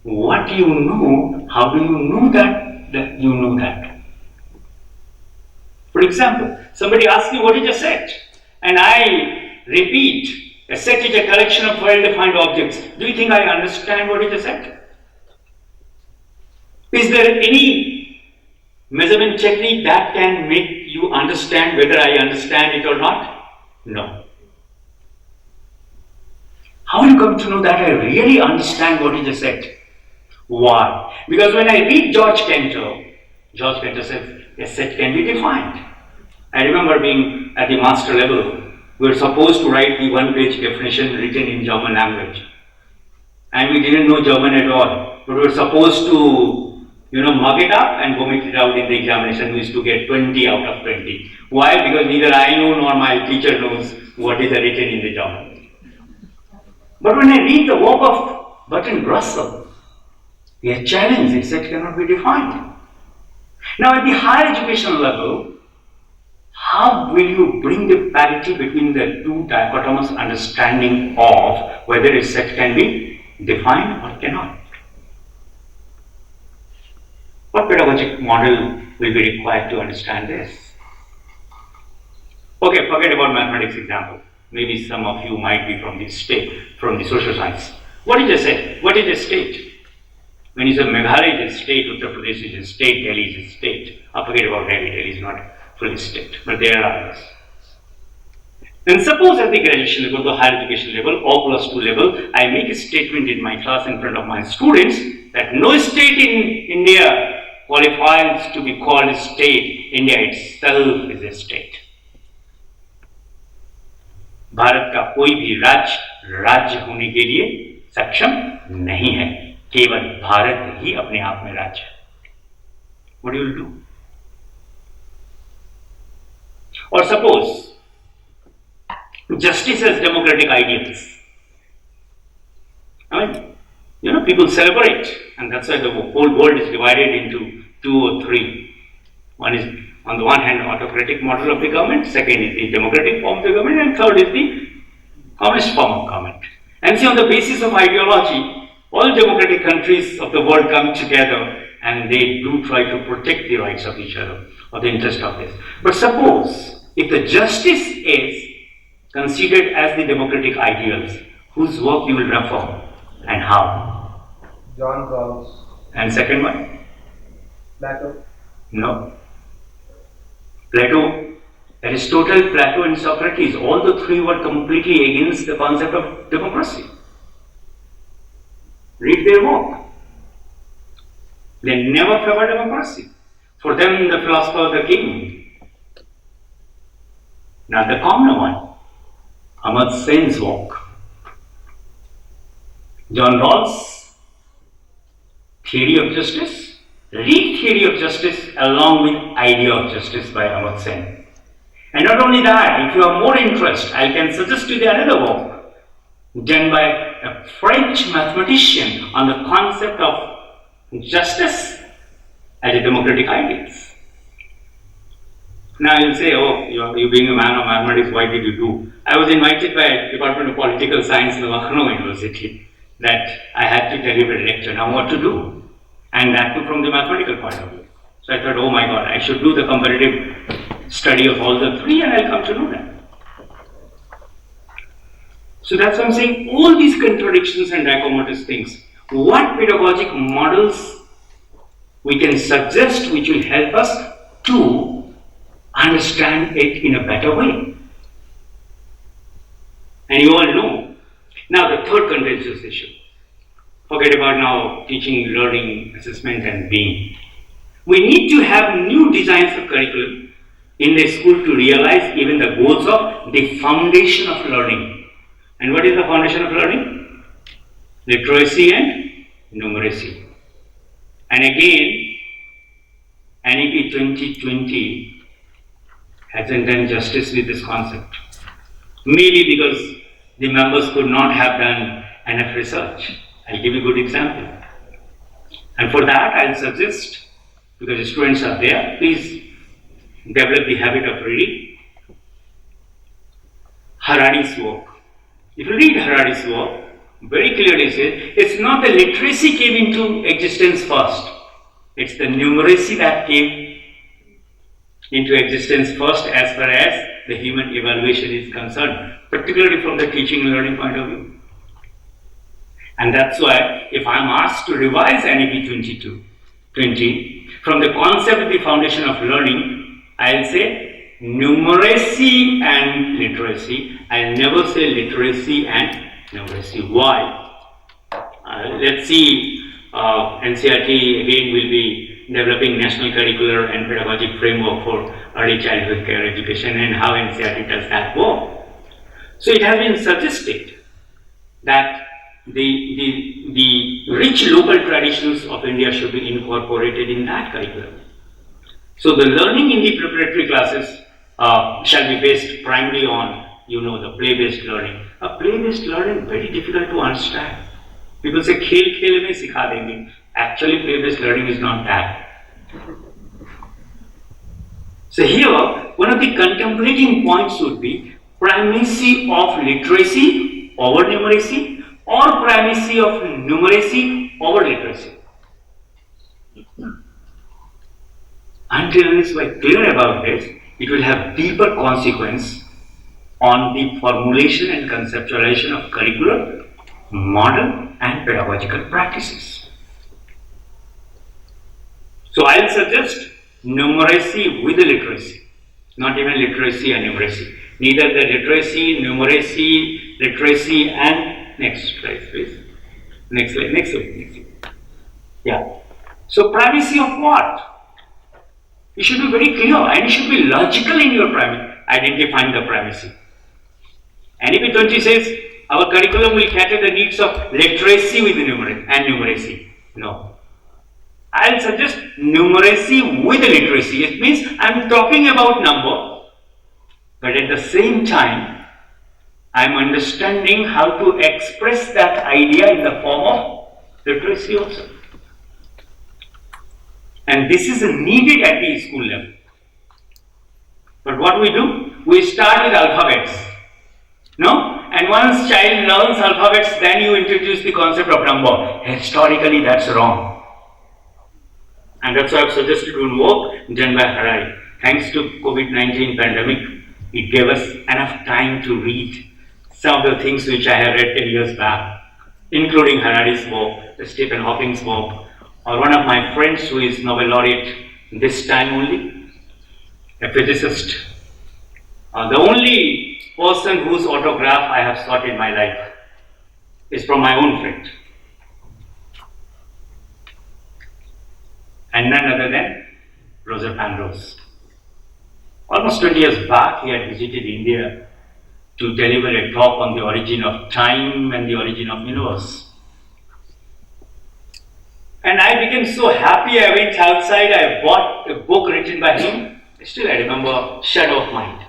What you know, how do you know that you know that? For example, somebody asks me what is a set, and I repeat, a set is a collection of well-defined objects. Do you think I understand what is a set? Is there any measurement technique that can make you understand whether I understand it or not? No. How do you come to know that I really understand what is a set? Why? Because when I read George Cantor says a set can be defined. I remember being at the master level, we were supposed to write the one-page definition written in German language. And we didn't know German at all. But we were supposed to, mug it up and vomit it out in the examination. We used to get 20 out of 20. Why? Because neither I know nor my teacher knows what is written in the German. But when I read the work of Bertrand Russell, we are challenged, it cannot be defined. Now at the higher educational level, how will you bring the parity between the two dichotomous understanding of whether a set can be defined or cannot? What pedagogic model will be required to understand this? Okay, forget about mathematics example. Maybe some of you might be from the state, from the social science. What is a set? What is a state? When you say Meghalaya is a state, Uttar Pradesh is a state, Delhi is a state. Forget about Delhi. Delhi is not fully state, but there are others. And suppose at the graduation level, the higher education level, or +2 level, I make a statement in my class in front of my students that no state in India qualifies to be called a state. India itself is a state. Bharat का कोई भी राज्य होने के लिए सक्षम नहीं है, केवल भारत ही अपने आप में राज्य है. What do you do? Or suppose justice as democratic ideals. I mean, people celebrate, and that's why the whole world is divided into 2 or 3. One is, on the one hand, autocratic model of the government, second is the democratic form of the government, and third is the communist form of government. And see, on the basis of ideology, all democratic countries of the world come together and they do try to protect the rights of each other or the interest of this. But suppose if the justice is considered as the democratic ideals, whose work you will refer and how? John Rawls. And second one? Plato. No. Plato, Aristotle, Plato and Socrates, all the three were completely against the concept of democracy. Read their work. They never favored democracy. For them, the philosopher, the king. Now the common one, Amartya Sen's work. John Rawls, Theory of Justice. Read Theory of Justice along with Idea of Justice by Amartya Sen. And not only that, if you have more interest, I can suggest you another work done by a French mathematician on the concept of justice as a democratic ideals. Now you'll say, oh, you being a man of mathematics, why did you do? I was invited by Department of Political Science in Lucknow University that I had to deliver a lecture. Now what to do? And that too from the mathematical point of view. So I thought, oh my God, I should do the comparative study of all the three and I'll come to know that. So that's why I'm saying all these contradictions and dichotomous things. What pedagogic models we can suggest which will help us to understand it in a better way? And you all know. Now the third contentious issue. Forget about now teaching, learning, assessment and being. We need to have new designs of curriculum in the school to realize even the goals of the foundation of learning. And what is the foundation of learning? Literacy and numeracy. And again, NEP 2020 hasn't done justice with this concept. Maybe because the members could not have done enough research. I'll give you a good example. And for that, I'll suggest, because the students are there, please develop the habit of reading Harari's work. If you read Harari's work, very clearly says, it's not the literacy came into existence first. It's the numeracy that came into existence first as far as the human evaluation is concerned, particularly from the teaching and learning point of view. And that's why if I'm asked to revise NEP 2020 from the concept of the foundation of learning, I'll say numeracy and literacy. I'll never say literacy and numeracy. Why? Let's see, NCERT again will be developing national curricular and pedagogic framework for early childhood care education and how NCERT does that work. So it has been suggested that the rich local traditions of India should be incorporated in that curriculum. So the learning in the preparatory classes shall be based primarily on, the play-based learning. A play-based learning very difficult to understand. People say, khel mein sikha denge. Actually, play-based learning is not that. So here, one of the contemplating points would be primacy of literacy over numeracy or primacy of numeracy over literacy. Until we are clear about this, it will have deeper consequence on the formulation and conceptualization of curricular, model and pedagogical practices. So I will suggest numeracy with literacy, not even literacy and numeracy. Neither the literacy and next slide please. Next slide. Yeah. So primacy of what? You should be very clear and you should be logical in your identifying the primacy. NEP 20 says our curriculum will cater the needs of literacy with numeracy. No. I'll suggest numeracy with literacy. It means I'm talking about number, but at the same time, I'm understanding how to express that idea in the form of literacy also. And this is needed at the school level. But what we do? We start with alphabets. No? And once child learns alphabets, then you introduce the concept of number. Historically, that's wrong. And that's why I've suggested one work done by Harari. Thanks to COVID-19 pandemic, it gave us enough time to read some of the things which I had read 10 years back, including Harari's work, Stephen Hawking's work, or one of my friends who is Nobel laureate this time only, a physicist. The only person whose autograph I have sought in my life is from my own friend. And none other than Roger Penrose. Almost 20 years back, he had visited India to deliver a talk on the origin of time and the origin of universe. And I became so happy, I went outside, I bought a book written by him. Still I remember Shadow of Mind.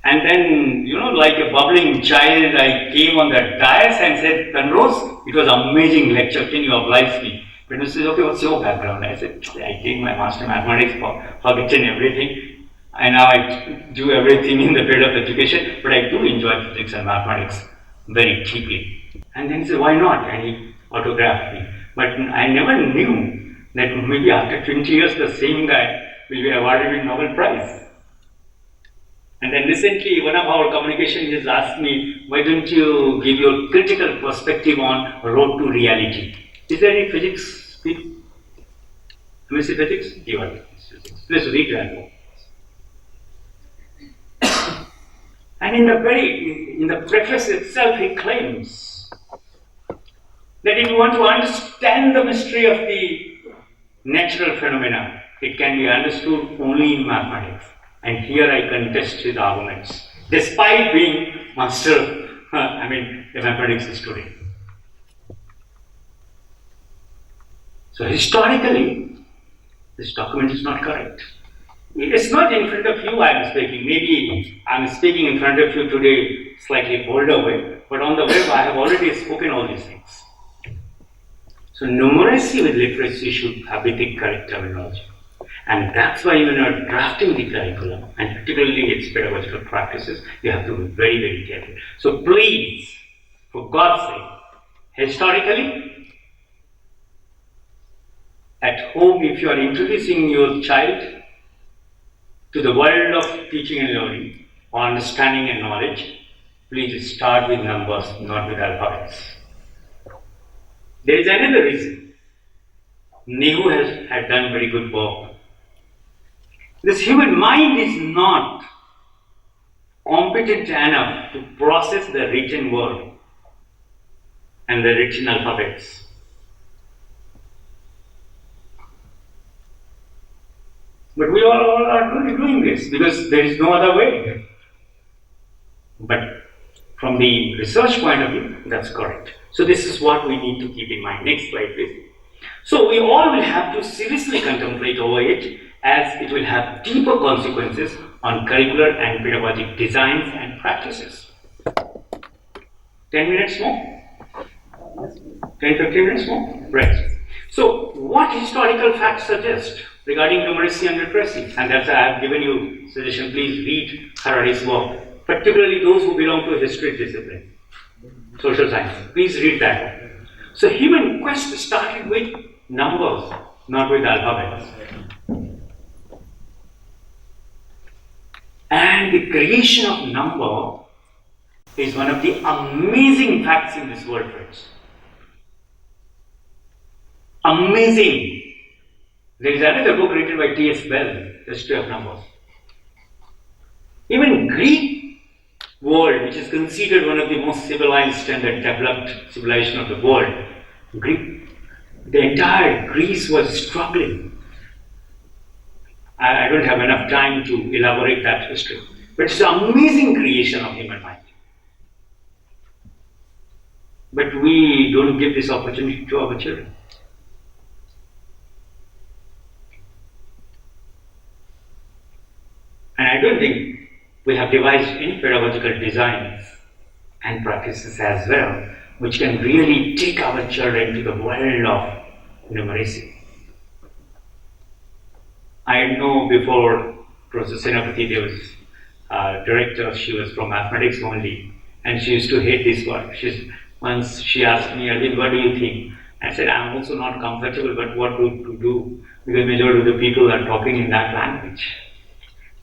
And then, like a bubbling child, I came on the dais and said, Penrose, it was an amazing lecture, can you oblige me? Penrose says, okay, what's your background? I said, I did my master mathematics for and everything. And now I do everything in the field of education, but I do enjoy physics and mathematics very deeply. And then he said, why not? And he autographed me. But I never knew that maybe after 20 years, the same guy will be awarded with Nobel Prize. And then recently, one of our communications asked me, why don't you give your critical perspective on road to reality? Is there any physics people? Numeracy physics? Please read that book. And in the preface itself, he claims that if you want to understand the mystery of the natural phenomena, it can be understood only in mathematics. And here I contest his arguments, despite being a mathematics student. So historically, this document is not correct. It's not in front of you I am speaking. Maybe I am speaking in front of you today slightly bolder way, but on the web I have already spoken all these things. So numeracy with literacy should have the correct terminology. And that's why when you are drafting the curriculum, and particularly its pedagogical practices, you have to be very, very careful. So please, for God's sake, historically, at home, if you are introducing your child to the world of teaching and learning, or understanding and knowledge, please start with numbers, not with alphabets. There is another reason. Nehu has done very good work. This human mind is not competent enough to process the written word and the written alphabets. But we all are doing this because there is no other way. But from the research point of view, that's correct. So this is what we need to keep in mind. Next slide, please. So we all will have to seriously contemplate over it, as it will have deeper consequences on curricular and pedagogic designs and practices. 10 minutes more? 10, 15 minutes more? Right. So, what historical facts suggest? regarding numeracy and literacy. And that's why I have given you suggestion, please read Harari's work, particularly those who belong to history discipline, social science. Please read that. So human quest started with numbers, not with alphabets. And the creation of number is one of the amazing facts in this world, friends. Amazing. There is another book written by T.S. Bell, History of Numbers. Even Greek world, which is considered one of the most civilized and developed civilization of the world, the entire Greece was struggling. I don't have enough time to elaborate that history, but it's an amazing creation of human mind. But we don't give this opportunity to our children. And I don't think we have devised any pedagogical designs and practices as well, which can really take our children to the world of numeracy. I know before Professor Senapati, there was a director, she was from mathematics only, and she used to hate this word. Once she asked me, Arbind, what do you think? I said, I'm also not comfortable, but what to do? Because majority of the people are talking in that language.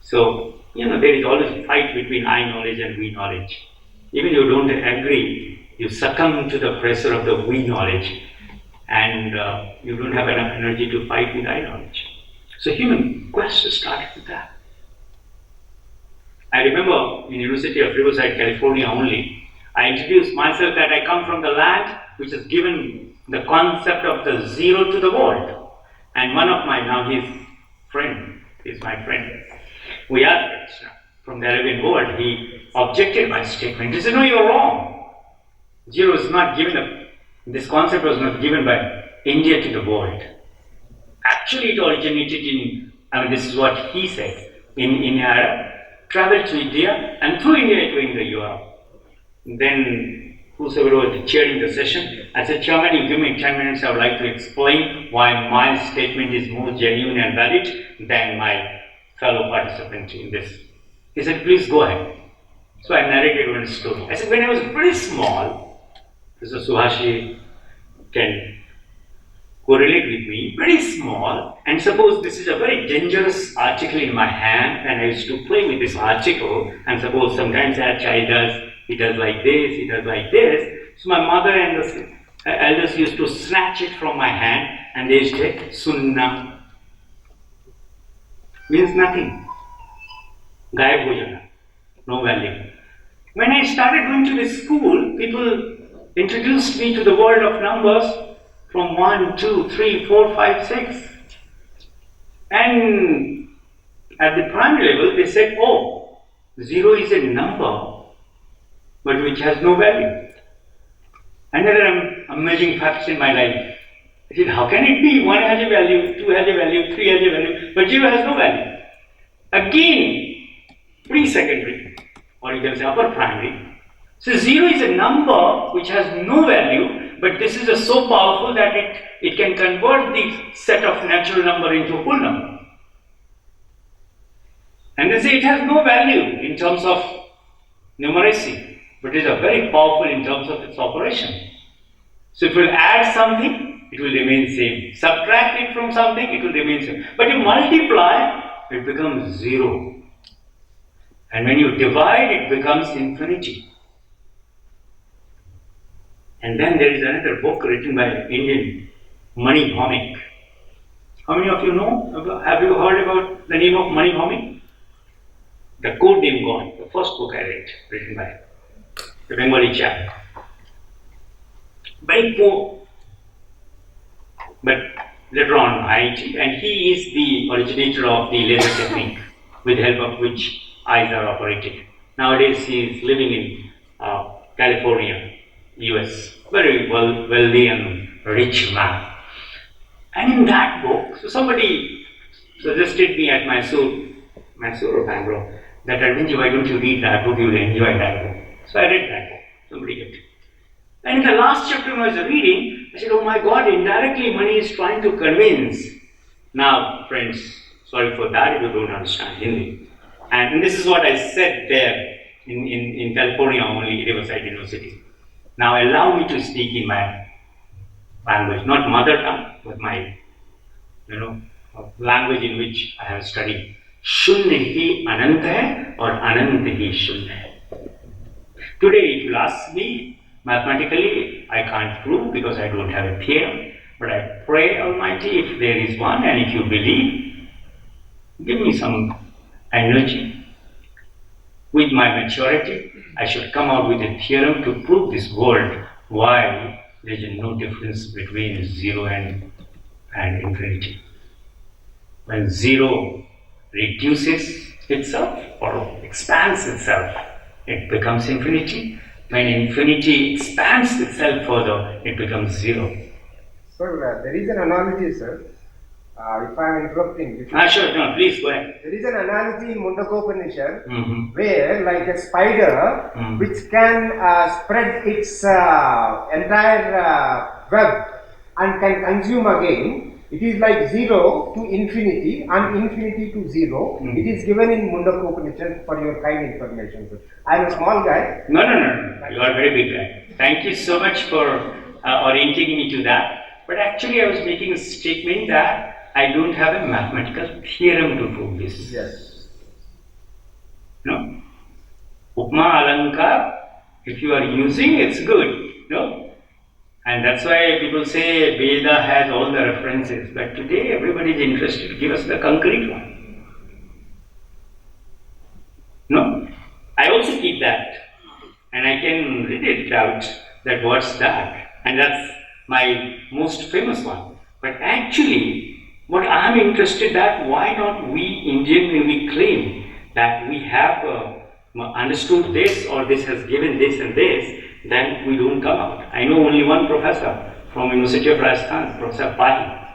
So, there is always a fight between I knowledge and we knowledge. Even you don't agree, you succumb to the pressure of the we knowledge, and you don't have enough energy to fight with I knowledge. So human quest started with that. I remember in University of Riverside, California only, I introduced myself that I come from the land which has given the concept of the zero to the world. And one of my, now his friend, is my friend. We are friends now. From the Arabian world, he objected my statement. He said, no, you're wrong. Zero is not given, this concept was not given by India to the world. Actually, it originated in, this is what he said, in Arab, traveled to India, and through India to Europe. Then, whosoever was chairing the session, I said, Chairman, you give me 10 minutes, I would like to explain why my statement is more genuine and valid than my fellow participant in this. He said, please go ahead. So I narrated one story. I said, when I was pretty small, Mr. Suhashi can correlate with me, pretty small, and suppose this is a very dangerous article in my hand, and I used to play with this article, and suppose sometimes that child he does like this, he does like this. So my mother and the elders used to snatch it from my hand, and they used to say, Sunnah. Means nothing. Gayab ho jana. No value. When I started going to this school, people introduced me to the world of numbers from 1, 2, 3, 4, 5, 6. And at the primary level, they said, oh, 0 is a number, but which has no value. Another amazing fact in my life. I said, how can it be? 1 has a value, 2 has a value, 3 has a value, but 0 has no value. Again, pre-secondary, or you can say upper primary. So 0 is a number which has no value, but this is so powerful that it can convert the set of natural number into a whole number. And they say it has no value in terms of numeracy, but it is very powerful in terms of its operation. So if you add something, it will remain same. Subtract it from something, it will remain same. But you multiply, it becomes 0. And when you divide, it becomes infinity. And then there is another book written by an Indian, Mani Bhaumik. How many of you know? Have you heard about the name of Mani Bhaumik? The Code Name God, the first book I read, written by the Bengali chap. Very poor, but later on IIT, and he is the originator of the laser technique, with the help of which eyes are operated. Nowadays he is living in California, US, very wealthy and rich man. And in that book, so somebody suggested me at Mysore or Bangalore, that Arbind, why don't you read that book, you will enjoy that book. So I read that book, somebody gave it. And in the last chapter when I was reading, I said, oh my God, indirectly Mani is trying to convince Now, friends, sorry for that if you don't understand Hindi. And this is what I said there in California, only Riverside University. Now allow me to speak in my language, not mother tongue, but my, language in which I have studied. Shunya hi ananta hai or ananta hi shunya hai. Today, if you ask me, mathematically, I can't prove because I don't have a theorem, but I pray Almighty if there is one, and if you believe, give me some energy. With my maturity, I should come out with a theorem to prove this world why there is no difference between 0 and infinity. When 0 reduces itself or expands itself, it becomes infinity. When infinity expands itself further, it becomes 0. Sir, there is an analogy, sir. If I am interrupting. Sure, no, please go ahead. There is an analogy in Mundakopanishad where, like a spider which can spread its entire web and can consume again, it is like 0 to infinity and infinity to 0. It is given in Mundakopanishad for your kind information, sir. I am a small guy. No. You are a very big guy. Thank you so much for orienting me to that. But actually, I was making a statement that I don't have a mathematical theorem to prove this. Yes. No? Upma Alankar, if you are using, it's good. No? And that's why people say Veda has all the references. But today, everybody is interested to give us the concrete one. No? I also keep that. And I can read it out that what's that. And that's my most famous one. But actually, what I am interested that why not we Indian, when we claim that we have understood this or this has given this and this, then we don't come out. I know only one professor from University of Rajasthan, Professor Pahi.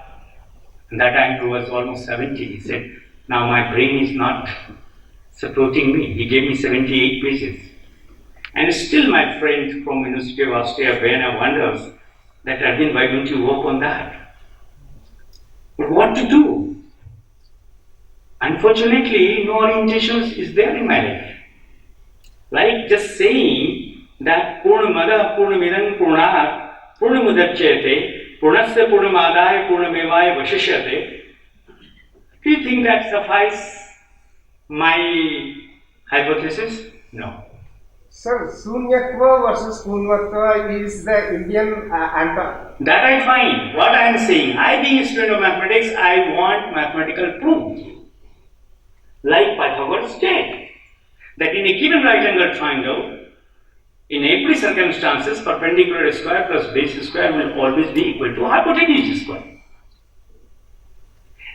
And that time he was almost 70. He said, now my brain is not supporting me. He gave me 78 pages. And still my friend from University of Austria, Vienna, wonders that, Arbind, why don't you work on that? But what to do? Unfortunately, no orientation is there in my life. Like just saying that Purnamada, Purnamidam, Purnat, Purnamudachyate, Purnasya Purnamadaya, Purnamevaya Vashishyate. Do you think that suffices my hypothesis? No. Sir, Sunyatva versus Punvatva is the Indian answer. That I find. What I am saying, I being a student of mathematics, I want mathematical proof. Like Pythagoras did. That in a given right angle triangle, in every circumstances, perpendicular square plus base square will always be equal to hypotenuse square.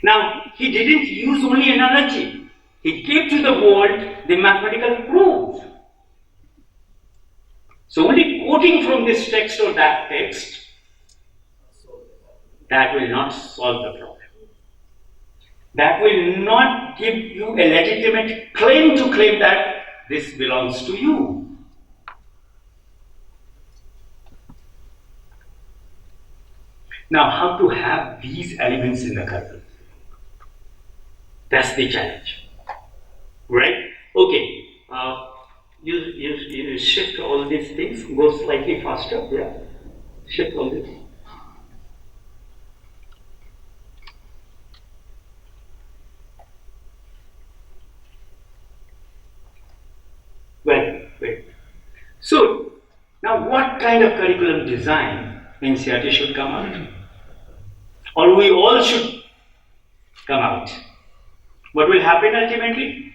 Now, he didn't use only analogy. He gave to the world the mathematical proof. So only quoting from this text or that text, that will not solve the problem. That will not give you a legitimate claim to claim that this belongs to you. Now, how to have these elements in the curriculum? That's the challenge. Right? Okay. You shift all these things, go slightly faster, yeah. Shift all this. Well, wait. So, now what kind of curriculum design NCERT should come out? Or we all should come out? What will happen ultimately?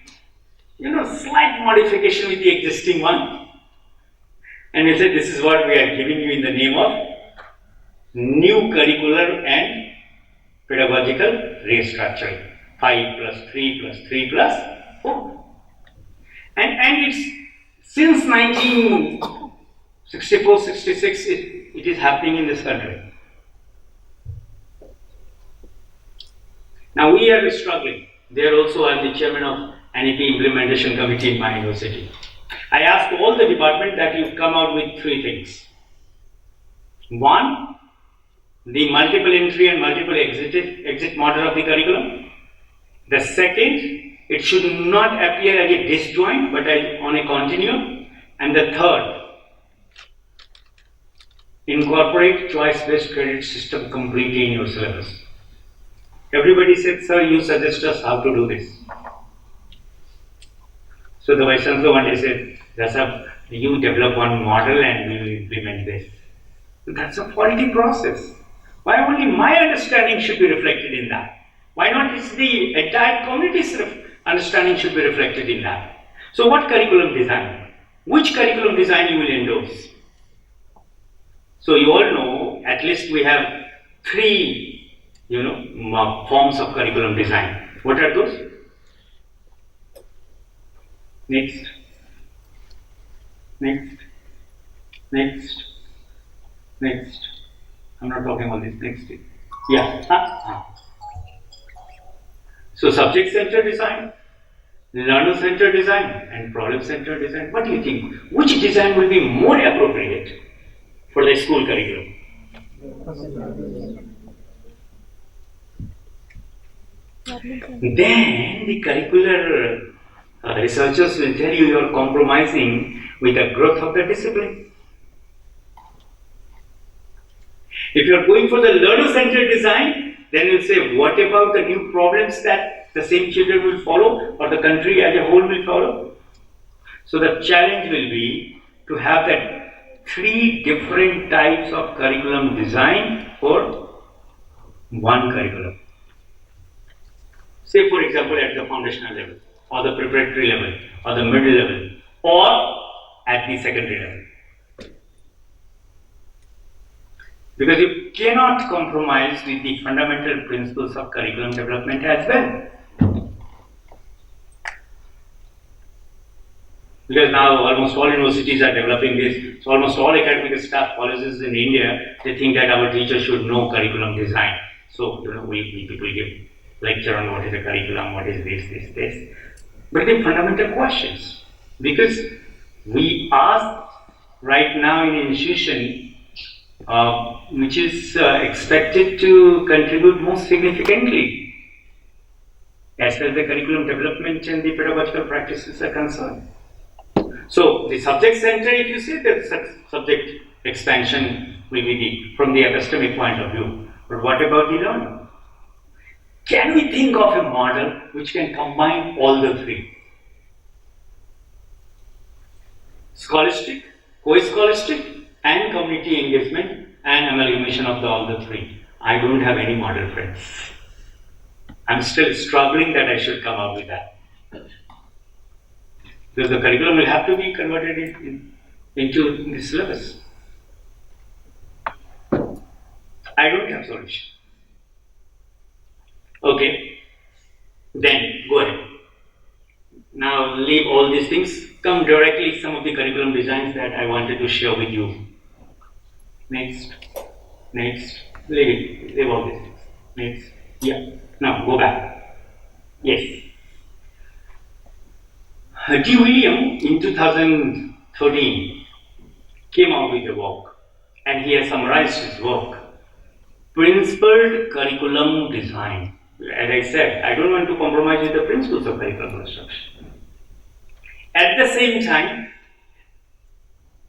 Slight modification with the existing one. And we say this is what we are giving you in the name of new curricular and pedagogical restructuring. 5 plus 3 plus 3 plus 4. And it's since 1964-66 it is happening in this country. Now we are struggling. There also I am the chairman of NEP implementation committee in my university. I asked all the department that you come out with 3 things. 1, the multiple entry and multiple exit model of the curriculum. The second, it should not appear as a disjoint but as on a continuum. And the third, incorporate choice-based credit system completely in your syllabus. Everybody said, sir, you suggest us how to do this. So the Vice Chancellor one day said, Dasab, you develop one model and we will implement this. That's a faulty process. Why only my understanding should be reflected in that? Why not is the entire community's understanding should be reflected in that? So what curriculum design? Which curriculum design you will endorse? So you all know, at least we have three, forms of curriculum design. What are those? Next. I'm not talking about this. Next. Yeah. So subject-centered design, learner-centered design, and problem-centered design. What do you think? Which design will be more appropriate for the school curriculum? Then the curricular researchers will tell you are compromising with the growth of the discipline. If you are going for the learner-centered design, then you'll say, what about the new problems that the same children will follow or the country as a whole will follow? So the challenge will be to have that three different types of curriculum design for one curriculum. Say, for example, at the foundational level, or the preparatory level, or the middle level, or at the secondary level. Because you cannot compromise with the fundamental principles of curriculum development as well. Because now almost all universities are developing this, so almost all academic staff colleges in India, they think that our teachers should know curriculum design. So, we people give lecture on what is a curriculum, what is this. But the fundamental questions, because we ask right now in an institution which is expected to contribute most significantly as far as the curriculum development and the pedagogical practices are concerned. So the subject center, if you say that subject expansion will be from the epistemic point of view, but what about the learner? Can we think of a model which can combine all the three? Scholastic, co-scholastic, and community engagement and amalgamation of all the three. I don't have any model, friends. I'm still struggling that I should come up with that. Because the curriculum will have to be converted into the syllabus. I don't have solution. Okay, then go ahead. Now leave all these things, come directly some of the curriculum designs that I wanted to share with you. Next, leave all these things. Next, yeah, now go back. Yes. D. William in 2013 came out with a work, and he has summarized his work, Principled Curriculum Design. As I said, I don't want to compromise with the principles of curriculum construction. At the same time,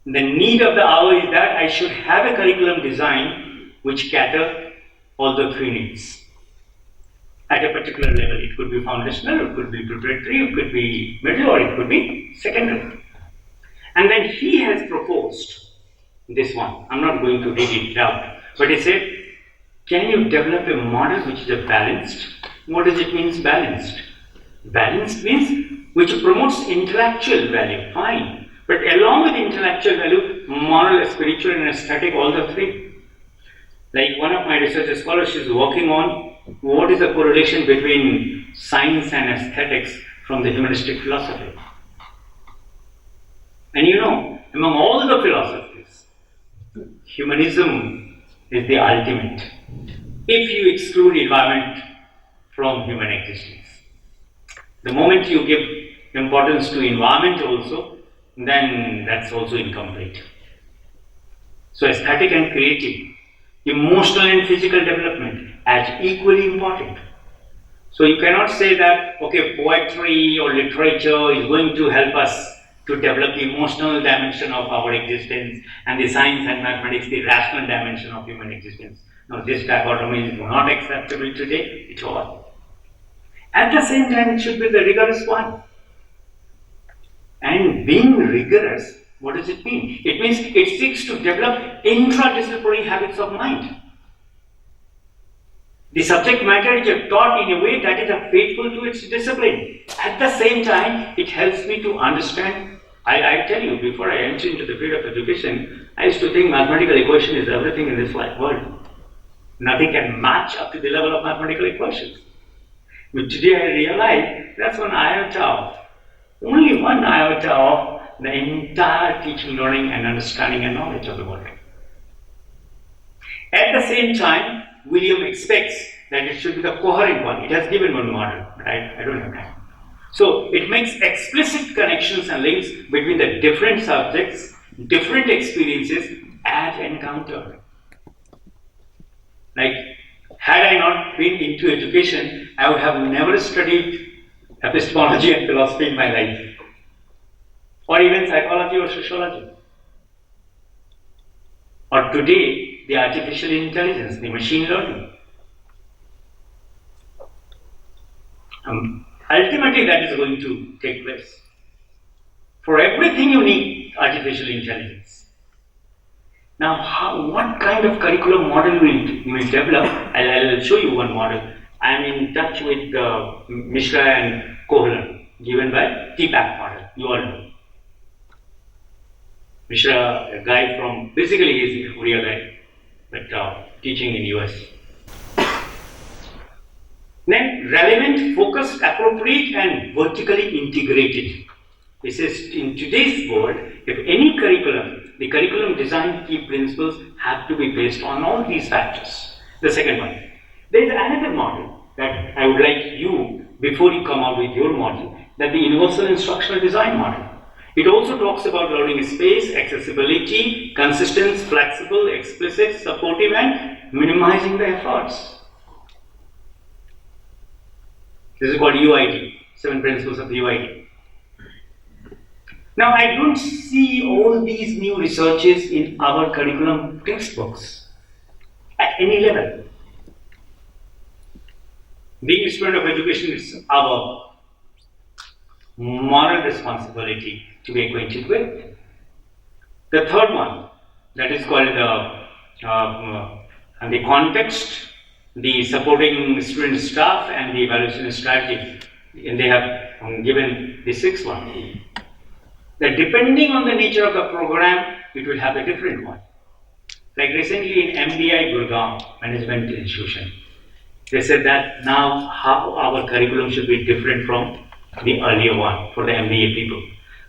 the need of the hour is that I should have a curriculum design which cater all the three needs. At a particular level, it could be foundational, it could be preparatory, it could be middle, or it could be secondary. And then he has proposed this one. I'm not going to read it out, but he said, can you develop a model which is balanced? What does it mean balanced? Balanced means which promotes intellectual value, fine. But along with intellectual value, moral, spiritual, and aesthetic, all the three. Like one of my research scholars is working on what is the correlation between science and aesthetics from the humanistic philosophy. And among all the philosophies, humanism is the ultimate, if you exclude environment from human existence. The moment you give importance to environment also, then that's also incomplete. So aesthetic and creative, emotional and physical development as equally important. So you cannot say that, okay, poetry or literature is going to help us to develop the emotional dimension of our existence, and the science and mathematics the rational dimension of human existence. Now this dichotomy is not acceptable today at all. At the same time, it should be the rigorous one. And being rigorous, what does it mean? It means it seeks to develop intradisciplinary habits of mind. The subject matter is taught in a way that is faithful to its discipline. At the same time, it helps me to understand. I tell you, before I enter into the field of education, I used to think mathematical equation is everything in this world. Nothing can match up to the level of mathematical equations. But today I realize that's one iota of, only one iota of the entire teaching, learning and understanding and knowledge of the world. At the same time, William expects that it should be the coherent one. It has given one model, right? I don't have time. So it makes explicit connections and links between the different subjects, different experiences as encountered. Like, had I not been into education, I would have never studied epistemology and philosophy in my life, or even psychology or sociology. Or today, the artificial intelligence, the machine learning. Ultimately, that is going to take place. For everything you need artificial intelligence. Now, what kind of curriculum model will develop? I'll show you one model. I am in touch with Mishra and Kohler, given by TPAC model. You all know. Mishra, a guy from, basically he's a Korea guy, but teaching in US. Then relevant, focused, appropriate and vertically integrated. This is in today's world, if any curriculum, the curriculum design key principles have to be based on all these factors. The second one. There is another model that I would like you, before you come out with your model, that the universal instructional design model. It also talks about learning space, accessibility, consistent, flexible, explicit, supportive and minimizing the efforts. This is called UID, 7 principles of UID. Now, I don't see all these new researches in our curriculum textbooks at any level. Being a student of education is our moral responsibility to be acquainted with. The third one, that is called the context, the supporting student staff and the evaluation strategy. And they have given the sixth one. That depending on the nature of the program, it will have a different one. Like recently in MBI Gurgaon Management Institution, they said that now how our curriculum should be different from the earlier one for the MBA people.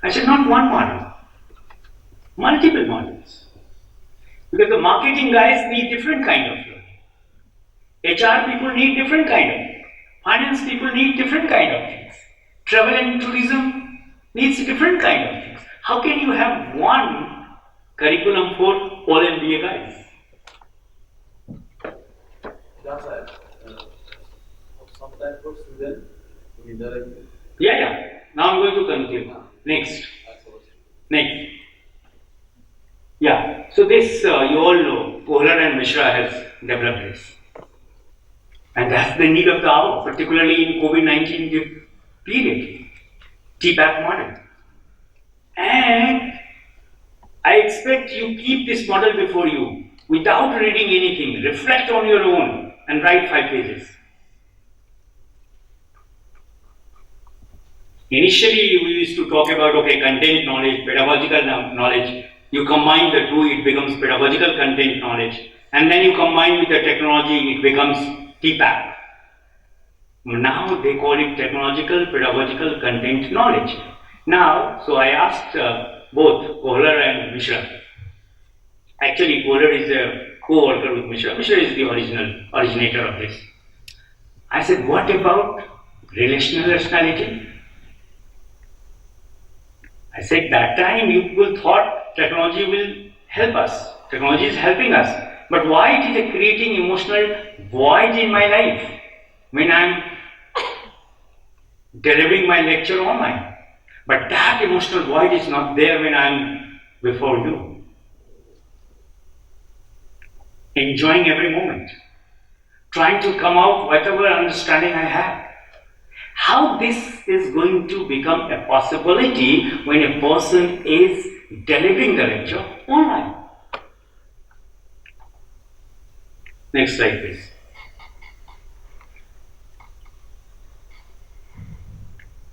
I said not one model, multiple models. Because the marketing guys need different kind of learning. HR people need different kind of things. Finance people need different kind of things. Travel and tourism needs different kind of things. How can you have one curriculum for all MBA guys? Sometimes for students, Yeah. Now I'm going to conclude. Next. Yeah. So this, you all know, Kohler and Mishra has developed this. And that's the need of the hour, particularly in COVID-19 period. TPAC model. And I expect you keep this model before you without reading anything. Reflect on your own and write 5 pages. Initially, we used to talk about, content knowledge, pedagogical knowledge. You combine the two, it becomes pedagogical content knowledge. And then you combine with the technology, it becomes TPAC. Now they call it technological pedagogical content knowledge. Now, so I asked both Kohler and Mishra. Actually, Kohler is a co-worker with Mishra. Mishra is the originator of this. I said, what about relational rationality? I said, that time you people thought technology will help us. Technology is helping us. But why it is creating emotional void in my life when I am delivering my lecture online? But that emotional void is not there when I am before you, enjoying every moment, trying to come out whatever understanding I have. How this is going to become a possibility when a person is delivering the lecture online? Next slide, please.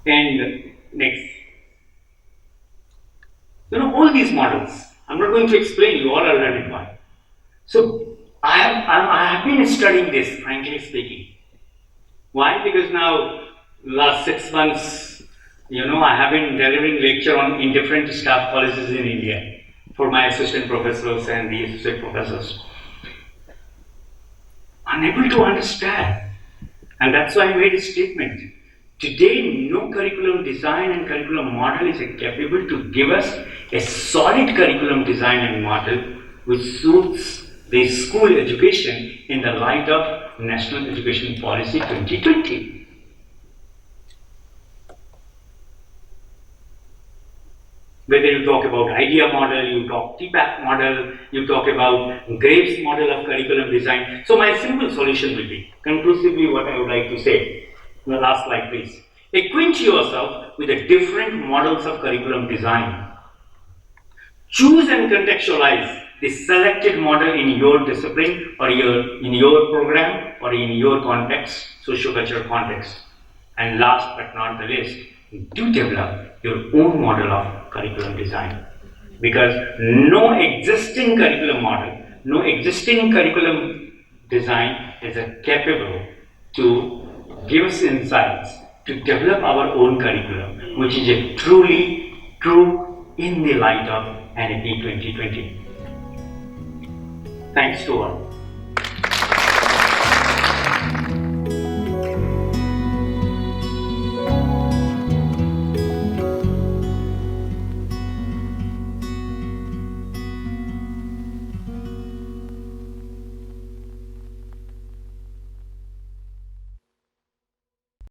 And next. All these models, I'm not going to explain, you all are learning why. So, I have been studying this, frankly speaking. Why? Because now, last 6 months, I have been delivering lecture in different staff colleges in India for my assistant professors and the associate professors. Unable to understand. And that's why I made a statement. Today, no curriculum design and curriculum model is capable to give us a solid curriculum design and model which suits the school education in the light of National Education Policy 2020. Whether you talk about idea model, you talk TPAC model, you talk about Graves model of curriculum design. So my simple solution will be, conclusively what I would like to say. The last slide, please. Acquaint yourself with the different models of curriculum design. Choose and contextualize the selected model in your discipline or in your program or in your context, socio-cultural context. And last but not the least, do develop your own model of curriculum design. Because no existing curriculum model, no existing curriculum design is capable to give us insights to develop our own curriculum, which is a truly true in the light of NEP 2020. Thanks to all.